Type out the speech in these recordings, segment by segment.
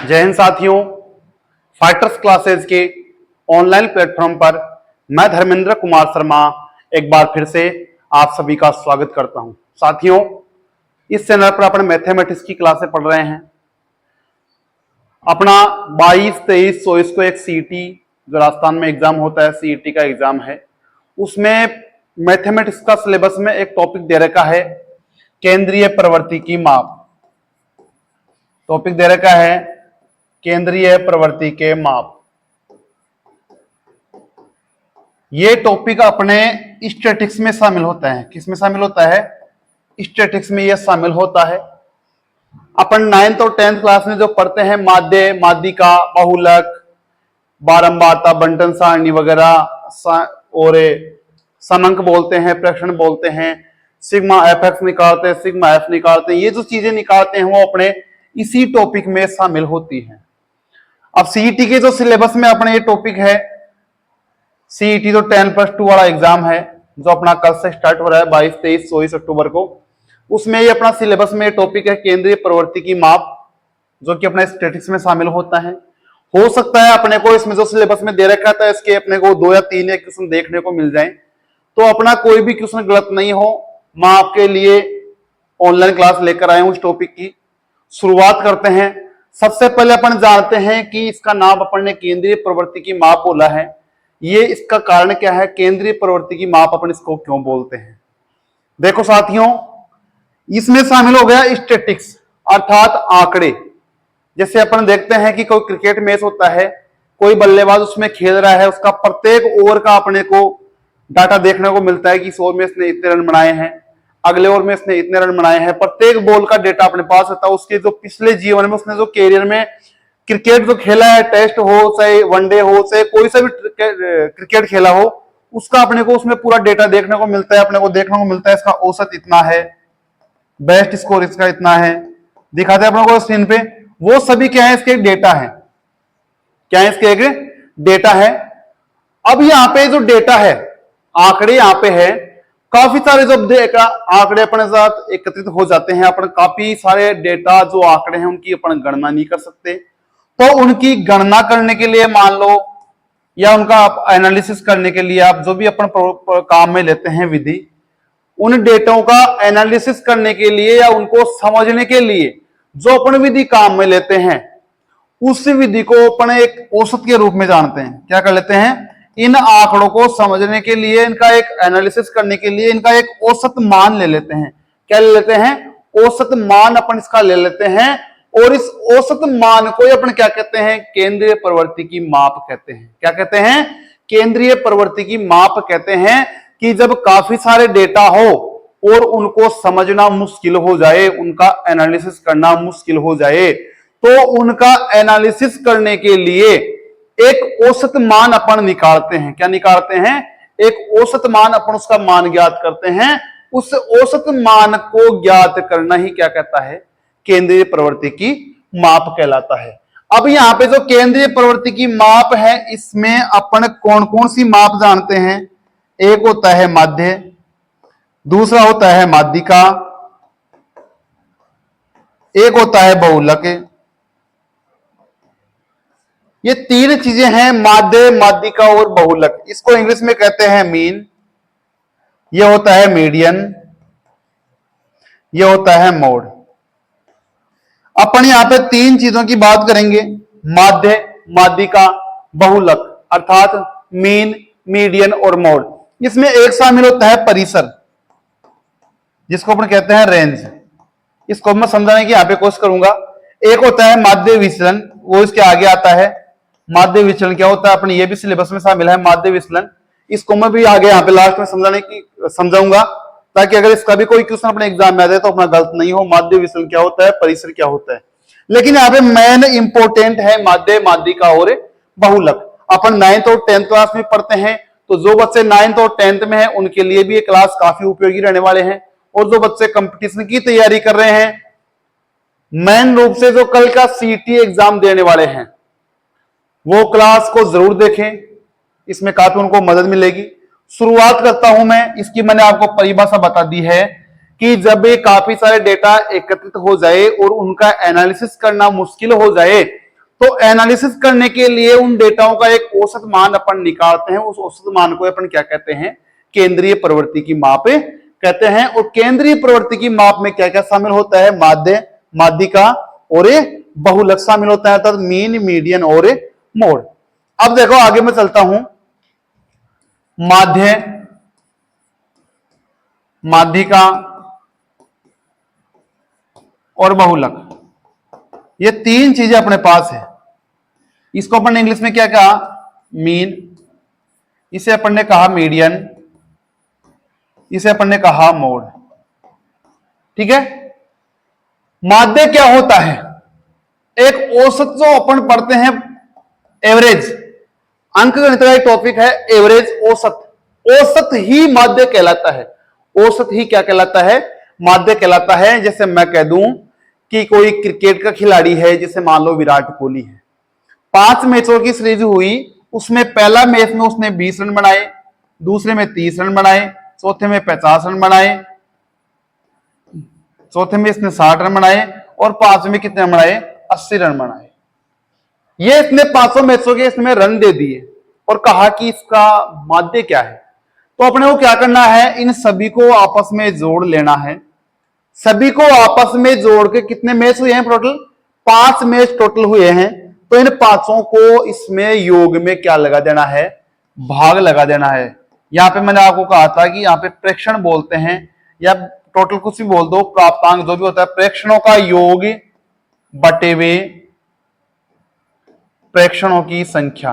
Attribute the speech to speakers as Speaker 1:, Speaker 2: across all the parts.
Speaker 1: जय हिंद साथियों, fighters classes के ऑनलाइन प्लेटफॉर्म पर मैं धर्मेंद्र कुमार शर्मा एक बार फिर से आप सभी का स्वागत करता हूं। साथियों, इस चैनल पर अपन मैथमेटिक्स की क्लासें पढ़ रहे हैं। अपना 22, 23, 24 को एक सीईटी जो राजस्थान में एग्जाम होता है, सीईटी का एग्जाम है, उसमें मैथमेटिक्स का सिलेबस में एक टॉपिक दे रखा है केंद्रीय प्रवृत्ति की माप। टॉपिक दे रखा है केंद्रीय प्रवृत्ति के माप। ये टॉपिक अपने स्टैटिक्स में शामिल होता है। किस में शामिल होता है? स्टैटिक्स में यह शामिल होता है। अपन 9th और 10th क्लास में जो पढ़ते हैं माध्य, माध्यिका, बहुलक, बारंबारता, बंटन सारणी वगैरह, और समांक बोलते हैं, प्रश्न बोलते हैं, सिग्मा एफ एक्स निकालते हैं, सिग्मा एफ निकालते हैं, ये जो चीजें निकालते हैं वो अपने इसी टॉपिक में शामिल होती हैं। अब सीईटी के जो सिलेबस में अपने ये टॉपिक है, सीईटी जो 10+2 वाला एग्जाम है जो अपना कल से स्टार्ट हो रहा है 22, 23, 24 अक्टूबर को, उसमें ये अपना सिलेबस में टॉपिक है केंद्रीय प्रवृत्ति की माप, जो कि अपने स्टैटिक्स में शामिल होता है। हो सकता है अपने को इसमें जो सिलेबस में दे रखा था इसके अपने को 2 या 3 क्वेश्चन देखने को मिल जाए, तो अपना कोई भी क्वेश्चन गलत नहीं हो, मैं आपके लिए ऑनलाइन क्लास लेकर आया हूं। उस टॉपिक की शुरुआत करते हैं। सबसे पहले अपन जानते हैं कि इसका नाम अपन ने केंद्रीय प्रवृत्ति की माप बोला है। ये इसका कारण क्या है? केंद्रीय प्रवृत्ति की माप अपन इसको क्यों बोलते हैं? देखो साथियों, इसमें शामिल हो गया स्टैटिक्स अर्थात आंकड़े। जैसे अपन देखते हैं कि कोई क्रिकेट मैच होता है, कोई बल्लेबाज उसमें खेल रहा है, उसका प्रत्येक ओवर का अपने को डाटा देखने को मिलता है कि इस ओवर में इसने इतने रन बनाए हैं, अगले ओवर में इसने इतने रन बनाए हैं। प्रत्येक बॉल का डेटा अपने पास होता है। उसके जो पिछले जीवन में उसने जो कैरियर में क्रिकेट जो खेला है, टेस्ट हो चाहे वनडे हो चाहे कोई सा भी क्रिकेट खेला हो, उसका अपने को उसमें पूरा डेटा देखने को मिलता है। अपने को देखने को मिलता है इसका औसत इतना है, बेस्ट स्कोर इसका इतना है, दिखाते हैं अपने को स्क्रीन पे। वो सभी क्या है? इसके एक डेटा है। क्या है? इसके एक डेटा है। अब यहाँ पे जो डेटा है, आंकड़े यहाँ पे है, काफी सारे जो आंकड़े अपने साथ एकत्रित हो जाते हैं। अपन काफी सारे डेटा जो आंकड़े हैं उनकी अपन गणना नहीं कर सकते, तो उनकी गणना करने के लिए मान लो, या उनका एनालिसिस करने के लिए आप जो भी अपन काम में लेते हैं विधि, उन डेटों का एनालिसिस करने के लिए या उनको समझने के लिए जो अपन विधि काम में लेते हैं, उस विधि को अपन एक औसत के रूप में जानते हैं। क्या कर लेते हैं? इन आंकड़ों को समझने के लिए, इनका एक एनालिसिस करने के लिए इनका एक औसत मान ले लेते हैं। क्या ले लेते हैं? औसत मान अपन इसका ले लेते हैं। और इस औसत मान को अपन क्या कहते हैं? केंद्रीय प्रवृत्ति की माप कहते हैं। क्या कहते हैं? केंद्रीय प्रवृत्ति की माप कहते हैं कि जब काफी सारे डेटा हो और उनको समझना मुश्किल हो जाए, उनका एनालिसिस करना मुश्किल हो जाए, तो उनका एनालिसिस करने के लिए एक औसत मान अपन निकालते हैं। क्या निकालते हैं? एक औसत मान, अपन उसका मान ज्ञात करते हैं। उस औसत मान को ज्ञात करना ही क्या कहता है? केंद्रीय प्रवृत्ति की माप कहलाता है। अब यहाँ पे जो केंद्रीय प्रवृत्ति की माप है, इसमें अपन कौन कौन सी माप जानते हैं? एक होता है माध्य, दूसरा होता है माध्यिका, एक होता है बहुलक। ये 3 चीजें हैं, माध्य, माध्यिका और बहुलक। इसको इंग्लिश में कहते हैं मीन, ये होता है मीडियन, ये होता है मोड। अपन यहां पे 3 चीजों की बात करेंगे, माध्य, माध्यिका, बहुलक, अर्थात मीन, मीडियन और मोड। इसमें एक शामिल होता है परिसर, जिसको अपन कहते हैं रेंज। इसको मैं समझाने की यहां पे कोशिश करूंगा। एक होता है माध्य विचलन, वो इसके आगे आता है। माध्य विचलन क्या होता है? अपने ये भी सिलेबस में शामिल है माध्य विचलन। इसको मैं भी आगे यहाँ पे लास्ट में समझाऊंगा, ताकि अगर इसका भी कोई क्वेश्चन अपने एग्जाम में आ जाए तो अपना गलत नहीं हो। माध्य विचलन क्या होता है, परिसर क्या होता है। लेकिन यहाँ पे मेन इंपोर्टेंट है माध्य, माध्यिका और बहुलक। अपन 9th और 10th क्लास में पढ़ते हैं, तो जो बच्चे 9th और 10th में है उनके लिए भी ये क्लास काफी उपयोगी रहने वाले हैं। और जो बच्चे कंपटीशन की तैयारी कर रहे हैं, मेन रूप से जो कल का सीईटी एग्जाम देने वाले हैं, वो क्लास को जरूर देखें। इसमें काफी उनको मदद मिलेगी। शुरुआत करता हूं मैं। इसकी मैंने आपको परिभाषा बता दी है कि जब ये काफी सारे डेटा एकत्रित हो जाए और उनका एनालिसिस करना मुश्किल हो जाए, तो एनालिसिस करने के लिए उन डेटाओं का एक औसत मान अपन निकालते हैं, उस औसत मान को अपन क्या कहते हैं, केंद्रीय प्रवृत्ति की माप कहते हैं। और केंद्रीय प्रवृत्ति की माप में क्या क्या शामिल होता है, माध्य, माध्यिका और बहुलक शामिल होता है, अर्थात मीन, मीडियन और मोड। अब देखो आगे मैं चलता हूं, माध्य, माध्यिका और बहुलक, ये तीन चीजें अपने पास है। इसको अपन ने इंग्लिश में क्या कहा, मीन, इसे अपन ने कहा मीडियन, इसे अपन ने कहा मोड। ठीक है। माध्य क्या होता है, एक औसत जो अपन पढ़ते हैं, एवरेज, अंकगणित का एक टॉपिक है एवरेज, औसत। औसत ही माध्य कहलाता है, औसत ही क्या कहलाता है, माध्य कहलाता है। जैसे मैं कह दूं कि कोई क्रिकेट का खिलाड़ी है, जैसे मान लो विराट कोहली है, 5 मैचों की सीरीज हुई, उसमें पहला मैच में उसने 20 रन बनाए, दूसरे में 30 रन बनाए, चौथे में 50 रन बनाए, चौथे में इसने 60 रन बनाए और पांचवें में कितने बनाए, 80 रन बनाए। ये इसने 500 मैचों के इसमें रन दे दिए और कहा कि इसका माध्य क्या है। तो अपने को क्या करना है, इन सभी को आपस में जोड़ लेना है। सभी को आपस में जोड़ के कितने मैच हुए हैं टोटल, 5 मैच टोटल हुए हैं। तो इन पांचों को इसमें योग में क्या लगा देना है, भाग लगा देना है। यहां पे मैंने आपको कहा था कि यहां पे प्रेक्षण बोलते हैं, या टोटल कुछ भी बोल दो, प्राप्तांक जो भी होता है, प्रेक्षणों का योग बटे हुए प्रेक्षणों की संख्या।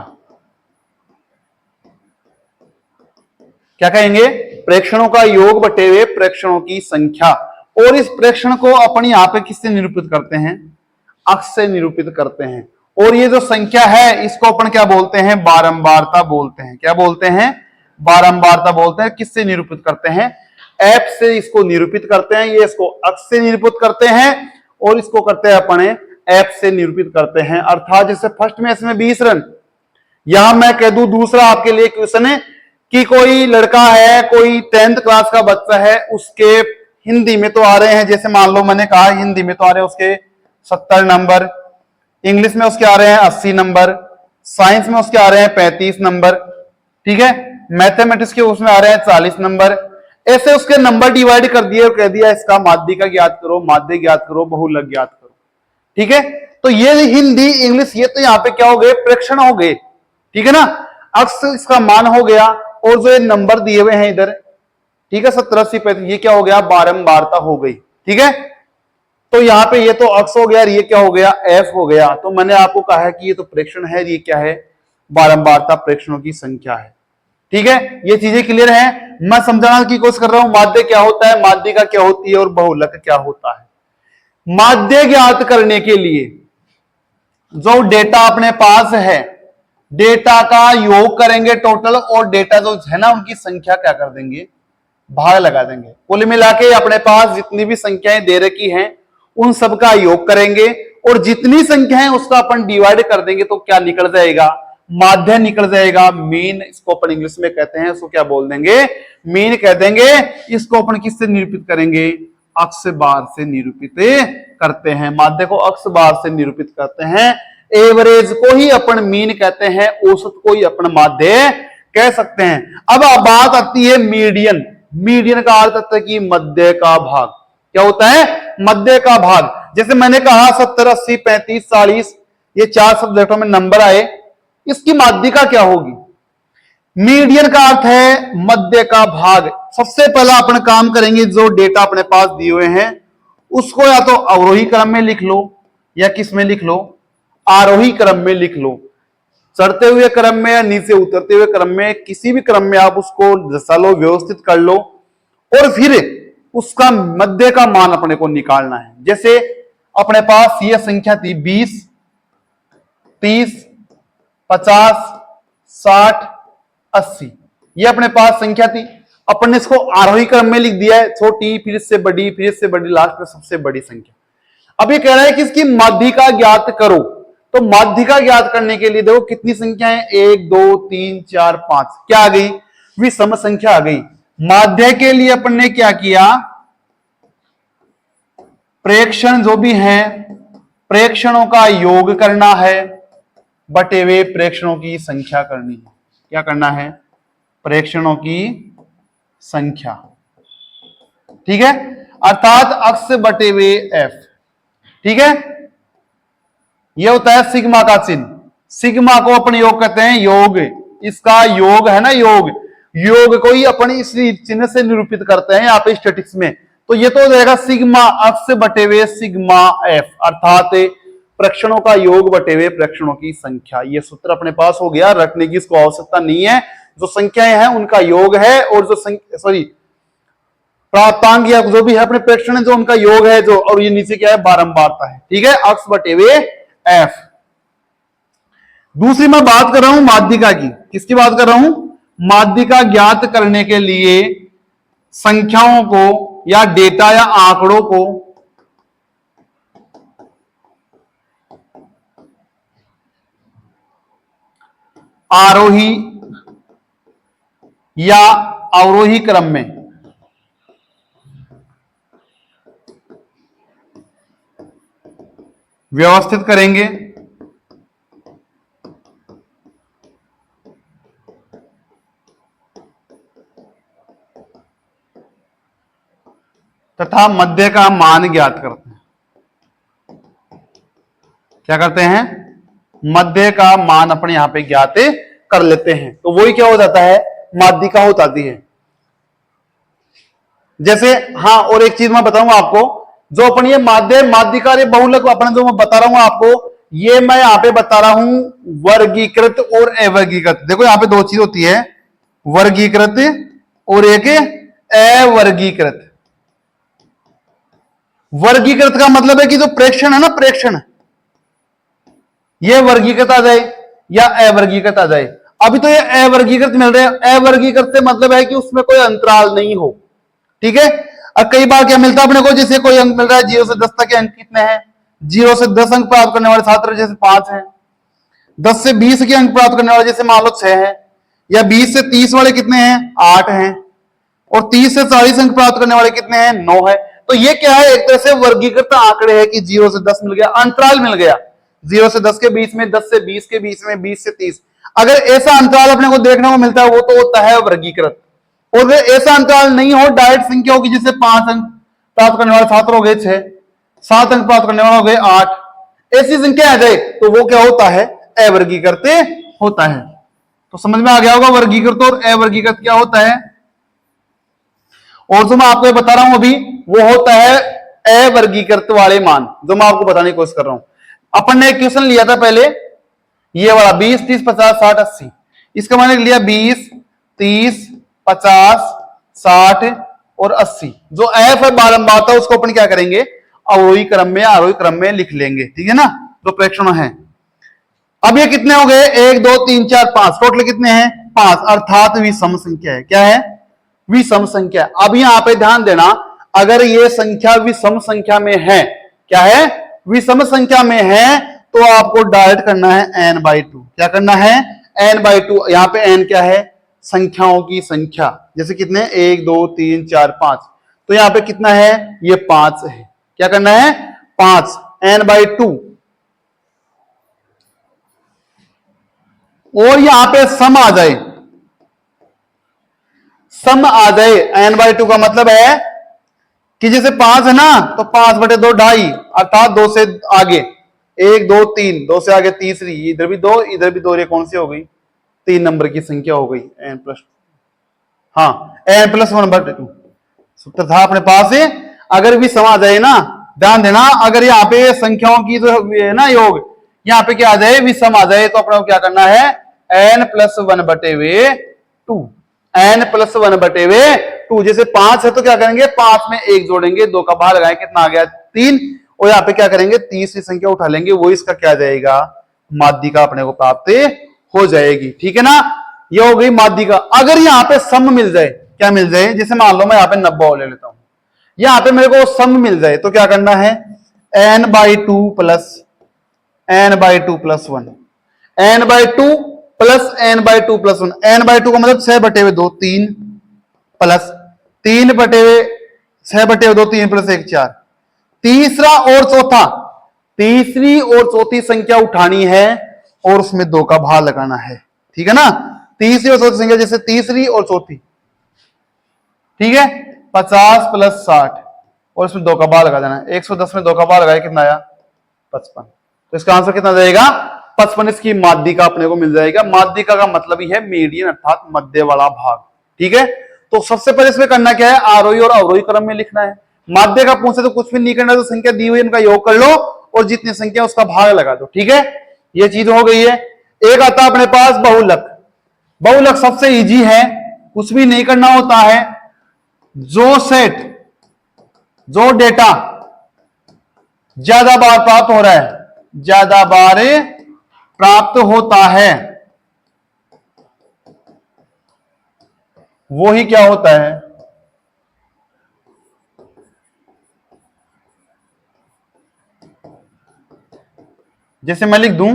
Speaker 1: क्या कहेंगे, प्रेक्षणों का योग बटे हुए प्रेक्षणों की संख्या। और इस प्रेक्षण को अपन यहां पे किससे निरूपित करते हैं, अक्ष से निरूपित करते हैं। और ये जो संख्या है इसको अपन क्या बोलते हैं, बारंबारता बोलते हैं। क्या बोलते हैं, बारंबारता बोलते हैं। किससे निरूपित करते हैं, एफ से इसको निरूपित करते हैं। ये इसको अक्ष से निरूपित करते हैं और इसको करते हैं अपन एफ से निरूपित करते हैं। अर्थात जैसे फर्स्ट मैच में 20 रन, यहां मैं कह दूं दूसरा आपके लिए क्वेश्चन है कि कोई लड़का है, कोई 10th क्लास का बच्चा है, उसके हिंदी में तो आ रहे हैं, जैसे मान लो मैंने कहा हिंदी में तो आ रहे हैं उसके 70 नंबर, इंग्लिश में उसके आ रहे हैं 80 नंबर, साइंस में उसके आ रहे हैं 35 नंबर, ठीक है, मैथमेटिक्स के उसमें आ रहे हैं 40 नंबर। ऐसे उसके नंबर डिवाइड कर दिए और कह दिया इसका माध्यिका ज्ञात करो, माध्य ज्ञात करो, बहुलक ज्ञात करो। ठीक है। तो ये हिंदी, इंग्लिश, ये तो यहाँ पे क्या हो गए, प्रेक्षण हो गए। ठीक है ना, अक्ष इसका मान हो गया और जो ये नंबर दिए हुए हैं इधर, ठीक है, 70 80 35, ये क्या हो गया, बारंबारता हो गई। ठीक है। तो यहाँ पे ये तो अक्ष हो गया, ये क्या हो गया, एफ हो गया। तो मैंने आपको कहा है कि ये तो प्रेक्षण है, ये क्या है, बारंबारता प्रेक्षणों की संख्या है। ठीक है। ये चीजें क्लियर है। मैं समझाने की कोशिश कर रहा हूं, माध्य क्या होता है, माध्यिका क्या होती है और बहुलक क्या होता है। माध्य ज्ञात करने के लिए जो डेटा अपने पास है, डेटा का योग करेंगे टोटल, और डेटा जो है ना उनकी संख्या क्या कर देंगे, भाग लगा देंगे। कुल मिला के अपने पास जितनी भी संख्याएं दे रखी हैं उन सबका योग करेंगे और जितनी संख्या है उसका अपन डिवाइड कर देंगे तो क्या निकल जाएगा, माध्य निकल जाएगा। मीन इसको अपन इंग्लिश में कहते हैं, इसको क्या बोल देंगे, मीन कह देंगे। इसको अपन किससे निरूपित करेंगे, अक्ष बार से निरूपित करते हैं। माध्य को अक्ष बार से निरूपित करते हैं। एवरेज को ही अपन मीन कहते हैं, औसत को ही अपन माध्य कह सकते हैं। अब बात आती है मीडियन। मीडियन का अर्थ होता है कि मध्य का भाग। क्या होता है, मध्य का भाग। जैसे मैंने कहा 70 80 35 40, ये 4 सब्जेक्टों में नंबर आए, इसकी माध्यिका क्या होगी। मीडियन का अर्थ है मध्य का भाग। सबसे पहला अपन काम करेंगे, जो डेटा अपने पास दिए हुए हैं उसको या तो अवरोही क्रम में लिख लो या किस में लिख लो, आरोही क्रम में लिख लो। चढ़ते हुए क्रम में या नीचे उतरते हुए क्रम में, किसी भी क्रम में आप उसको दर्शा लो, व्यवस्थित कर लो और फिर उसका मध्य का मान अपने को निकालना है। जैसे अपने पास यह संख्या थी 20 30 50 60 80, ये अपने पास संख्या थी। अपन ने इसको आरोही क्रम में लिख दिया है, छोटी फिर इससे बड़ी फिर इससे बड़ी, लास्ट में सबसे बड़ी संख्या। अब ये कह रहा है कि इसकी माध्यिका ज्ञात करो। तो माध्यिका ज्ञात करने के लिए देखो कितनी संख्या है, 1 2 3 4 5, क्या आ गई, विषम संख्या आ गई। माध्य के लिए अपन ने क्या किया, प्रेक्षण जो भी है प्रेक्षणों का योग करना है। बटे हुए प्रेक्षणों की संख्या करनी है। क्या करना है? प्रेक्षणों की संख्या। ठीक है, अर्थात अक्स बटे हुए एफ। ठीक है, यह होता है सिग्मा का चिन्ह। सिग्मा को अपन योग कहते हैं, योग। इसका योग है ना, योग। योग को ही अपन इस चिन्ह से निरूपित करते हैं यहाँ पे स्टैटिक्स में। तो ये तो हो जाएगा सिग्मा अक्स बटे हुए सिग्मा एफ, अर्थात प्रेक्षणों का योग बटे हुए प्रेक्षणों की संख्या। ये सूत्र अपने पास हो गया, रटने की इसको आवश्यकता नहीं है। जो संख्याएं हैं उनका योग है, और जो प्राप्तांक या जो भी है अपने प्रेक्षण जो उनका योग है जो, और ये नीचे क्या है? बारंबारता है। ठीक है, अक्स बटे हुए एफ। दूसरी मैं बात कर रहा हूं माध्यिका की। किसकी बात कर रहा हूं? माध्यिका ज्ञात करने के लिए संख्याओं को या डेटा या आंकड़ों को आरोही या अवरोही क्रम में व्यवस्थित करेंगे तथा मध्य का मान ज्ञात करते हैं। क्या करते हैं? मध्य का मान अपने यहां पे ज्ञात कर लेते हैं। तो वही क्या हो जाता है? माध्यिका हो जाती है। जैसे, हाँ, और एक चीज मैं बताऊंगा आपको, जो अपन ये माध्यिका बहुलक अपन जो मैं बता रहा हूं आपको, ये मैं यहां पे बता रहा हूं वर्गीकृत और अवर्गीकृत। देखो यहां पे दो चीज होती है, वर्गीकृत और एक अवर्गीकृत। वर्गीकृत का मतलब है कि जो प्रेक्षण है ना, प्रेक्षण, ये वर्गीकृत आ जाए या अवर्गीकृत आ जाए। अभी तो ये अवर्गीकृत मिल रहे हैं। अवर्गीकृत से मतलब है कि उसमें कोई अंतराल नहीं हो। ठीक है, और कई बार क्या मिलता है अपने को, जैसे कोई अंक मिल रहा है 0 से 10 तक के अंक कितने हैं? 0 से 10 अंक प्राप्त करने वाले छात्र जैसे 5 हैं। 10 से 20 के अंक प्राप्त करने वाले जैसे मान लो 6 हैं। या 20 से 30 वाले कितने हैं? 8 हैं। और 30 से 40 अंक प्राप्त करने वाले कितने हैं? 9 है। तो ये क्या है? एक तरह से वर्गीकृत आंकड़े है कि 0 से 10 मिल गया, अंतराल मिल गया 0 से 10 के बीच में, 10 से 20 के बीच में, 20 से 30। अगर ऐसा अंतराल अपने को देखने को मिलता है वो तो होता है वर्गीकृत। और अगर ऐसा अंतराल नहीं हो, डायरेक्ट संख्या होगी, जैसे 5 अंक प्राप्त करने वाले छात्र हो गए 6, 7 अंक प्राप्त करने वाले हो गए 8, ऐसी संख्या आ जाए तो वो क्या होता है? अवर्गीकृत होता है। तो समझ में आ गया होगा वर्गीकृत और अवर्गीकृत क्या होता है। और जो मैं आपको ये बता रहा हूं अभी, वो होता है अवर्गीकृत वाले मान, जो मैं आपको बताने की कोशिश कर रहा हूं। अपन ने एक क्वेश्चन लिया था पहले, ये वाला 20, 30, 50, 60, 80। इसका मैंने लिया 20, 30, 50, 60 और 80। जो एफ है बारंबारता, उसको अपन क्या करेंगे? अवरोही क्रम में, आरोही क्रम में लिख लेंगे। ठीक है ना, जो प्रेक्षण है। अब ये कितने हो गए? 1, 2, 3, 4, 5। टोटल कितने हैं? 5, अर्थात विषम संख्या है। क्या है? विषम संख्या। अब यहां पे ध्यान देना, अगर ये संख्या विषम संख्या में है, क्या है? विषम संख्या में है, तो आपको डायरेक्ट करना है n/2। क्या करना है? n/2। यहां पे n क्या है? संख्याओं की संख्या। जैसे कितने? 1, 2, 3, 4, 5। तो यहां पे कितना है? ये 5 है। क्या करना है? 5, n/2। और यहां पे सम आ जाए, सम आ जाए। n/2 का मतलब है कि जैसे 5 है ना, तो 5/2 2.5, अर्थात 2 से आगे 1, 2, 3, 2 से आगे तीसरी, इधर भी 2, इधर भी 2, ये कौन सी हो गई? 3 नंबर की संख्या हो गई n+, हाँ, n+1/2 सूत्र था अपने पास है। अगर भी सम आ जाए ना, ध्यान देना, अगर यहाँ पे संख्याओं की जो है ना योग, यहाँ पे क्या आ जाए? विषम आ जाए, तो अपने को क्या करना है? n+1/2। n+1/2। जैसे 5 है तो क्या करेंगे? 5 में 1 जोड़ेंगे, 2 का भाग लगाएंगे, कितना आ गया? 3। और यहाँ पे क्या करेंगे? तीसरी संख्या उठा लेंगे, वो इसका क्या जाएगा? माध्यिका अपने को प्राप्त हो जाएगी। ठीक है ना, ये हो गई माध्यिका। अगर यहाँ पे सम मिल जाए, क्या मिल जाए? जैसे मान लो मैं यहाँ पे 90 ले लेता हूं, यहाँ पे मेरे को सम मिल जाए, तो क्या करना है? n/2 plus n/2 plus 1, n/2 plus n/2 plus 1। n/2 का मतलब 6/2, 3 प्लस 6/2, 3 प्लस 1, 4। तीसरा और चौथा, तीसरी और चौथी संख्या उठानी है, और उसमें 2 का भाग लगाना है। ठीक है ना, तीसरी और चौथी संख्या जैसे तीसरी और चौथी, ठीक है, 50 + 60 और इसमें 2 का भाग लगा देना। 110 में 2 का भाग लगाया, कितना आया? 55। तो इसका आंसर कितना जाएगा? 55 इसकी माध्यिका अपने को मिल जाएगा। माध्यिका का मतलब ही है मीडियन, अर्थात मध्य वाला भाग। ठीक है, तो सबसे पहले इसमें करना क्या है? आरोही और अवरोही क्रम में लिखना है। माध्य का पूछे तो कुछ भी नहीं करना, तो संख्या दी हुई उनका योग कर लो और जितनी संख्या उसका भाग लगा दो। ठीक है, ये चीज हो गई है। एक आता अपने पास बहुलक। बहुलक सबसे इजी है, कुछ भी नहीं करना होता है। जो सेट, जो डेटा ज्यादा बार प्राप्त हो रहा है, ज्यादा बार प्राप्त होता है, वो ही क्या होता है? जैसे मैं लिख दूं,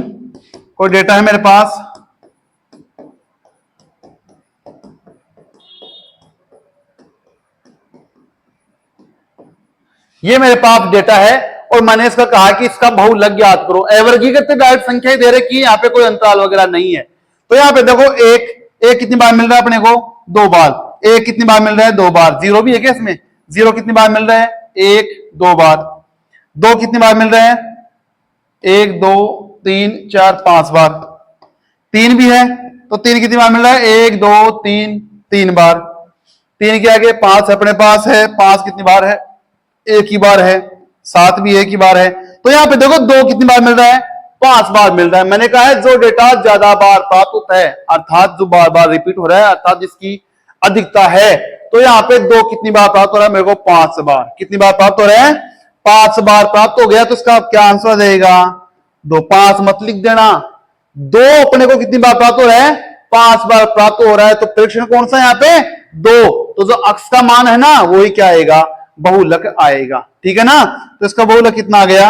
Speaker 1: कोई डेटा है मेरे पास, ये मेरे पास डेटा है और मैंने इसका कहा कि इसका बहुलक ज्ञात करो। अवर्गीकृत डायरेक्ट संख्या दे रखी है, यहां पे कोई अंतराल वगैरह नहीं है। तो यहां पे देखो, एक कितनी बार मिल रहा है अपने को? 2 बार। एक कितनी बार मिल रहा है? 2 बार। जीरो भी है क्या इसमें? जीरो कितनी बार मिल रहा है? 1 2 बार। 2 कितनी बार मिल रहा है? 1 2 3 4 5 बार। 3 भी है, तो 3 कितनी बार मिल रहा है? 1 2 3 3 बार। 3 के आगे 5 अपने पास है, 5 कितनी बार है? एक ही बार है। 7 भी एक ही बार है। तो यहां पे देखो 2 कितनी बार मिल रहा है? 5 बार मिल रहा है। मैंने कहा है जो डेटा ज्यादा बार प्राप्त होता है, अर्थात जो बार बार रिपीट हो रहा है, अर्थात जिसकी अधिकता है, तो यहां पे 2 कितनी बार प्राप्त हो रहा है मेरे को? 5 बार। कितनी बार प्राप्त हो रहा है? 5 बार प्राप्त हो गया। तो इसका क्या आंसर आ जाएगा? 2। 5 मत लिख देना। 2 अपने को कितनी बार प्राप्त हो रहा है? 5 बार प्राप्त हो रहा है। तो प्रेक्षण कौन सा है यहाँ पे? 2। तो जो अक्ष का मान है ना, वही क्या आएगा? बहुलक आएगा। ठीक है ना, तो इसका बहुलक कितना आ गया?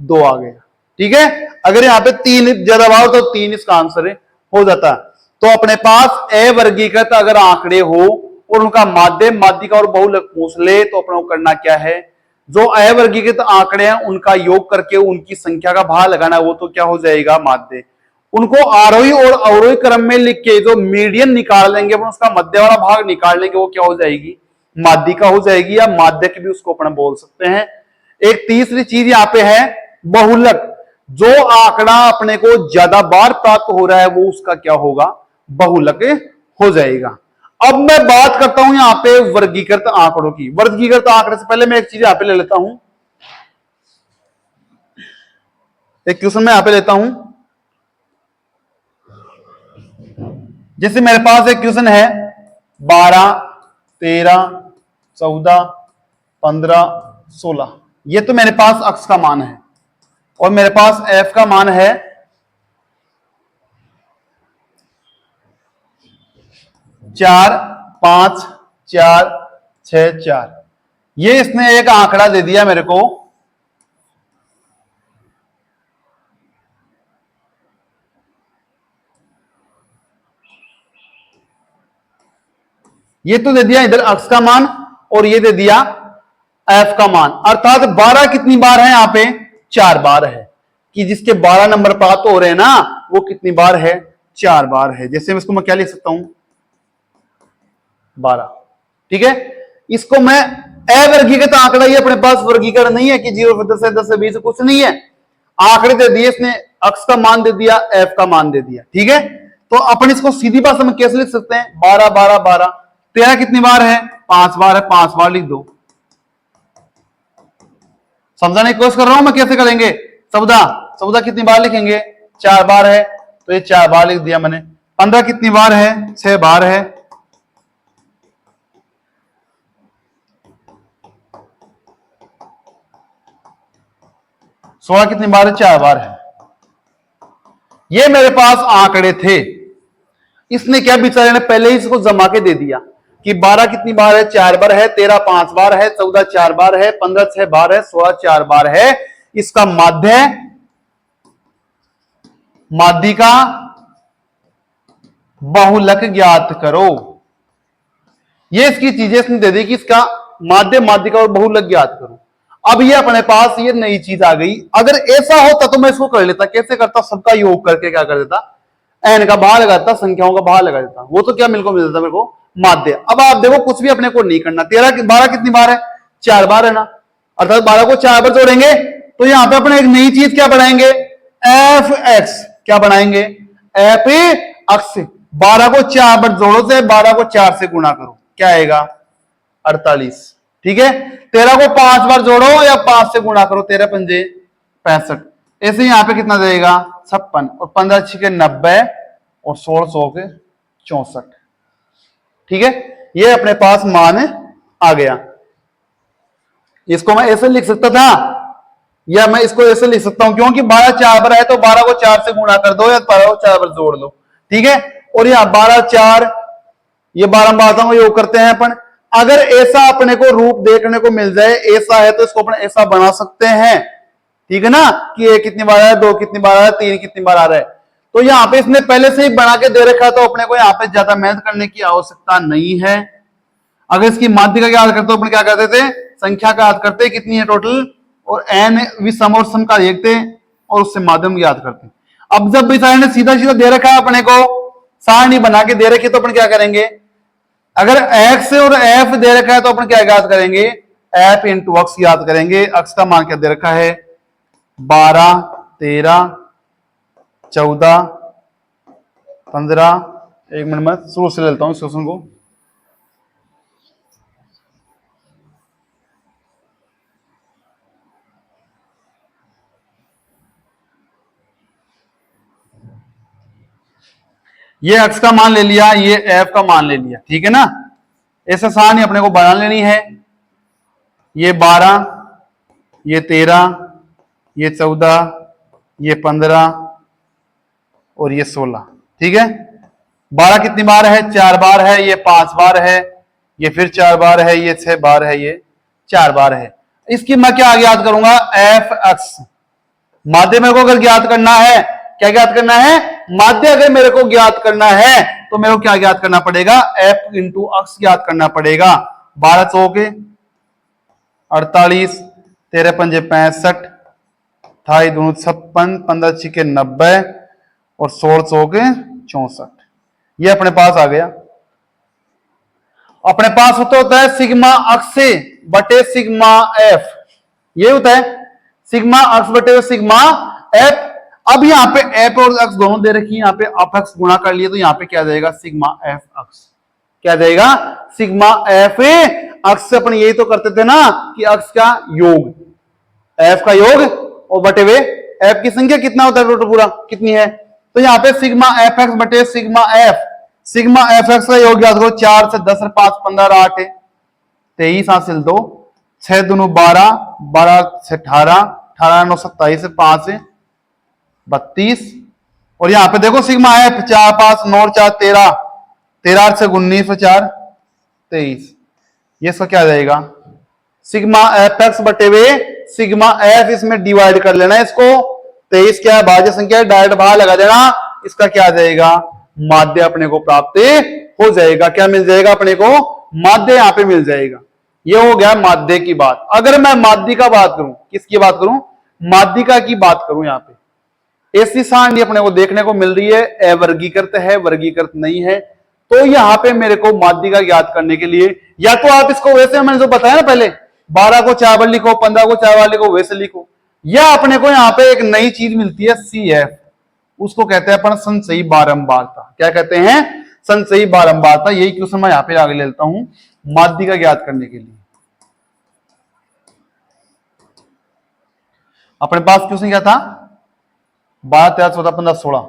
Speaker 1: 2 आ गया। ठीक है, अगर यहाँ पे 3 ज्यादा बार तो 3 इसका आंसर हो जाता। तो अपने पास अवर्गीकृत अगर आंकड़े हो और उनका माध्य, माध्यिका और बहुलक पूछ ले, तो अपने को करना क्या है? जो अवर्गीकृत आंकड़े हैं उनका योग करके उनकी संख्या का भाग लगाना, वो तो क्या हो जाएगा? माध्य। उनको आरोही और अवरोही क्रम में लिख के जो मीडियन निकाल लेंगे, उसका मध्य वाला भाग निकाल लेंगे, वो क्या हो जाएगी? माध्यिका हो जाएगी, या माध्यक भी उसको अपना बोल सकते हैं। एक तीसरी चीज यहां पे है बहुलक। जो आंकड़ा अपने को ज्यादा बार प्राप्त हो रहा है, वो उसका क्या होगा? बहुलक हो जाएगा। अब मैं बात करता हूं यहां पे वर्गीकृत आंकड़ों की। वर्गीकृत आंकड़े से पहले मैं एक चीज यहां पे ले लेता हूं, एक क्वेश्चन मैं यहां पे लेता हूं। जैसे मेरे पास एक क्वेश्चन है 12 13 14 15 16, ये तो मेरे पास अक्ष का मान है और मेरे पास एफ का मान है 4 5 4 6 4। ये इसने एक आंकड़ा दे दिया मेरे को, ये तो दे दिया इधर अक्ष का मान और ये दे दिया एफ का मान। अर्थात 12 कितनी बार है? यहां पे 4 बार है। कि जिसके 12 नंबर प्राप्त हो रहे हैं ना, वो कितनी बार है? 4 बार है। जैसे इसको मैं क्या लिख सकता हूं? 12। ठीक है, इसको मैं अवर्गीकृत आंकड़ा, ये अपने पास वर्गीकरण नहीं है कि 0 से 10 है, 10 से 20 कुछ नहीं है। आंकड़े दे दिए इसने, अक्ष का मान दे दिया, एफ का मान दे दिया। ठीक है, तो अपन इसको सीधी भाषा में कैसे लिख सकते हैं? 12 12 12। 13 कितनी बार है? 5 बार है, 5 बार लिख दो। समझाने की कोशिश कर रहा हूं मैं, कैसे करेंगे? सबदा कितनी बार लिखेंगे? 4 बार है, तो ये 4 बार लिख दिया मैंने। 15 कितनी बार है? 6 बार है। 16 कितनी बार है? 4 बार है। ये मेरे पास आंकड़े थे। इसने क्या बेचारे ने पहले ही इसको जमा के दे दिया कि 12 कितनी बार है? 4 बार है। 13 5 बार है। 14 4 बार है। 15 6 बार है। 16 4 बार है। इसका माध्य, माध्यिका, बहुलक ज्ञात करो। ये इसकी चीजें इसने दे दी कि इसका माध्य, माध्यिका और बहुलक ज्ञात करो। अब ये अपने पास ये नई चीज आ गई। अगर ऐसा होता तो मैं इसको कर लेता, कैसे करता, सबका योग करके क्या कर देता, एन का बाहर लगा देता, संख्याओं का बाहर लगा देता, वो तो क्या मिलको मिल जाता मेरे को, माध्य। अब आप देखो कुछ भी अपने को नहीं करना, 12 कितनी बार है, 4 बार है ना, अर्थात 12 को 4 बार जोड़ेंगे तो यहां पे अपने एक नई चीज क्या बढ़ाएंगे, एफ एक्स, क्या बढ़ाएंगे, एफ एक्स। 12 को 4 बार जोड़ो से 12 को 4 से गुणा करो, क्या आएगा, 48। ठीक है, 13 को 5 बार जोड़ो या 5 से गुणा करो, 13 पंजे 65। ऐसे यहां पे कितना जाएगा, 56, और 15 छिके 90, और 16 के 64। ठीक है, ये अपने पास मान आ गया। इसको मैं ऐसे लिख सकता था, या मैं इसको ऐसे लिख सकता हूं, क्योंकि 12 4 बार है तो 12 को 4 से गुणा कर दो या 12 को 4 बार जोड़ दो। ठीक है, और यहां 12 4, ये 12 बातों को योग करते हैं अपन। अगर ऐसा अपने को रूप देखने को मिल जाए, ऐसा है तो इसको अपन ऐसा बना सकते हैं। ठीक है ना, कि 1 कितनी बार आ रहा है, 2 कितनी बार आ रहा है, 3 कितनी बार आ रहा है। तो यहां पे इसने पहले से ही बना के दे रखा है, तो अपने को यहां पे ज्यादा मेहनत करने की आवश्यकता नहीं है। अगर इसकी माध्य का याद करते तो अपन क्या करते थे, संख्या का याद करते कितनी है टोटल, और एन विषम और सम का देखते और उससे माध्यम याद करते। अब जब भी सारणी ने सीधा सीधा दे रखा है अपने को, सारणी बना के दे रखी, तो अपन क्या करेंगे, अगर एक्स और एफ दे रखा है तो अपन क्या याद करेंगे, एफ इंटू अक्स याद करेंगे। अक्स का मान क्या दे रखा है, 12 13 14 15। एक मिनट में शुरू से लेता हूं इस क्वेश्चन को। ये एक्स का मान ले लिया, ये एफ का मान ले लिया। ठीक है ना, ऐसे सारणी अपने को बना लेनी है। ये 12, ये 13, ये 14, ये 15 और ये 16। ठीक है, 12 कितनी बार है, 4 बार है, ये 5 बार है, ये फिर 4 बार है, ये 6 बार है, ये 4 बार है। इसकी मैं क्या याद करूंगा, एफ एक्स। माध्य मेरे को अगर ज्ञात करना है, क्या ज्ञात करना है, माध्य अगर मेरे को ज्ञात करना है तो मेरे को क्या ज्ञात करना पड़ेगा, एफ इंटू अक्स ज्ञात करना पड़ेगा। 12 चौके 48, 13 पंजे 65, 28 दूनी 56, 15 छिके 90 और 16 चौके 64। ये अपने पास आ गया। अपने पास होता है सिग्मा अक्स बटे सिग्मा एफ, ये होता है सिग्मा अक्स बटे सिग्मा एफ। अब यहां पे एफ और अक्स दोनों दे रखी है, यहां पे अप अक्स गुणा कर लिए तो यहां पे क्या जाएगा, सिग्मा एफ अक्स, क्या जाएगा, सिग्मा एफ अक्स से अपन यही तो करते थे ना कि अक्स का योग, एफ का योग और बटे हुए एफ की संख्या कितना होता है टोटल पूरा कितनी है, तो यहां पे सिग्मा एफ एक्स बटे sigma F. Sigma F x का योग याद करो, 4 से 10 5 15 8 23 हासिल 2, 6 दूनू 12, 12 से 18, 18 9 27 से 5 32। और यहां पे देखो सिग्मा एफ 4 5 9 4 13, 13 8 से 19 और 4 23। ये इसका क्या जाएगा, सिग्मा एफ एक्स बटे हुए सिग्मा एफ, इसमें डिवाइड कर लेना है इसको। 23 क्या है, भाज्य संख्या है, डायरेक्ट बाहर लगा देना। इसका क्या जाएगा, माध्य अपने को प्राप्त हो जाएगा। क्या मिल जाएगा अपने को, माध्य यहां पे मिल जाएगा। ये हो गया माध्य की बात। अगर मैं माध्य का बात करूं, किसकी बात करूं, माध्यिका की बात करूं, यहां पे ऐसी सारणी अपने को देखने को मिल रही है, अवर्गीकृत है, वर्गीकृत नहीं है। तो यहां पे मेरे को माध्यिका ज्ञात करने के लिए या तो आप इसको वैसे मैंने जो बताया ना पहले, 12 को 4 बार लिखो, 15 को 4 बार लिखो, वैसे लिखो, या अपने को यहां पे एक नई चीज मिलती है सी एफ, उसको कहते हैं अपन संचयी बारंबारता। क्या कहते हैं, संचयी बारंबारता। यही क्वेश्चन मैं यहां पे आगे ले लेता हूं माध्यिका ज्ञात करने के लिए। अपने पास क्वेश्चन क्या था, 12 13 14 15 16।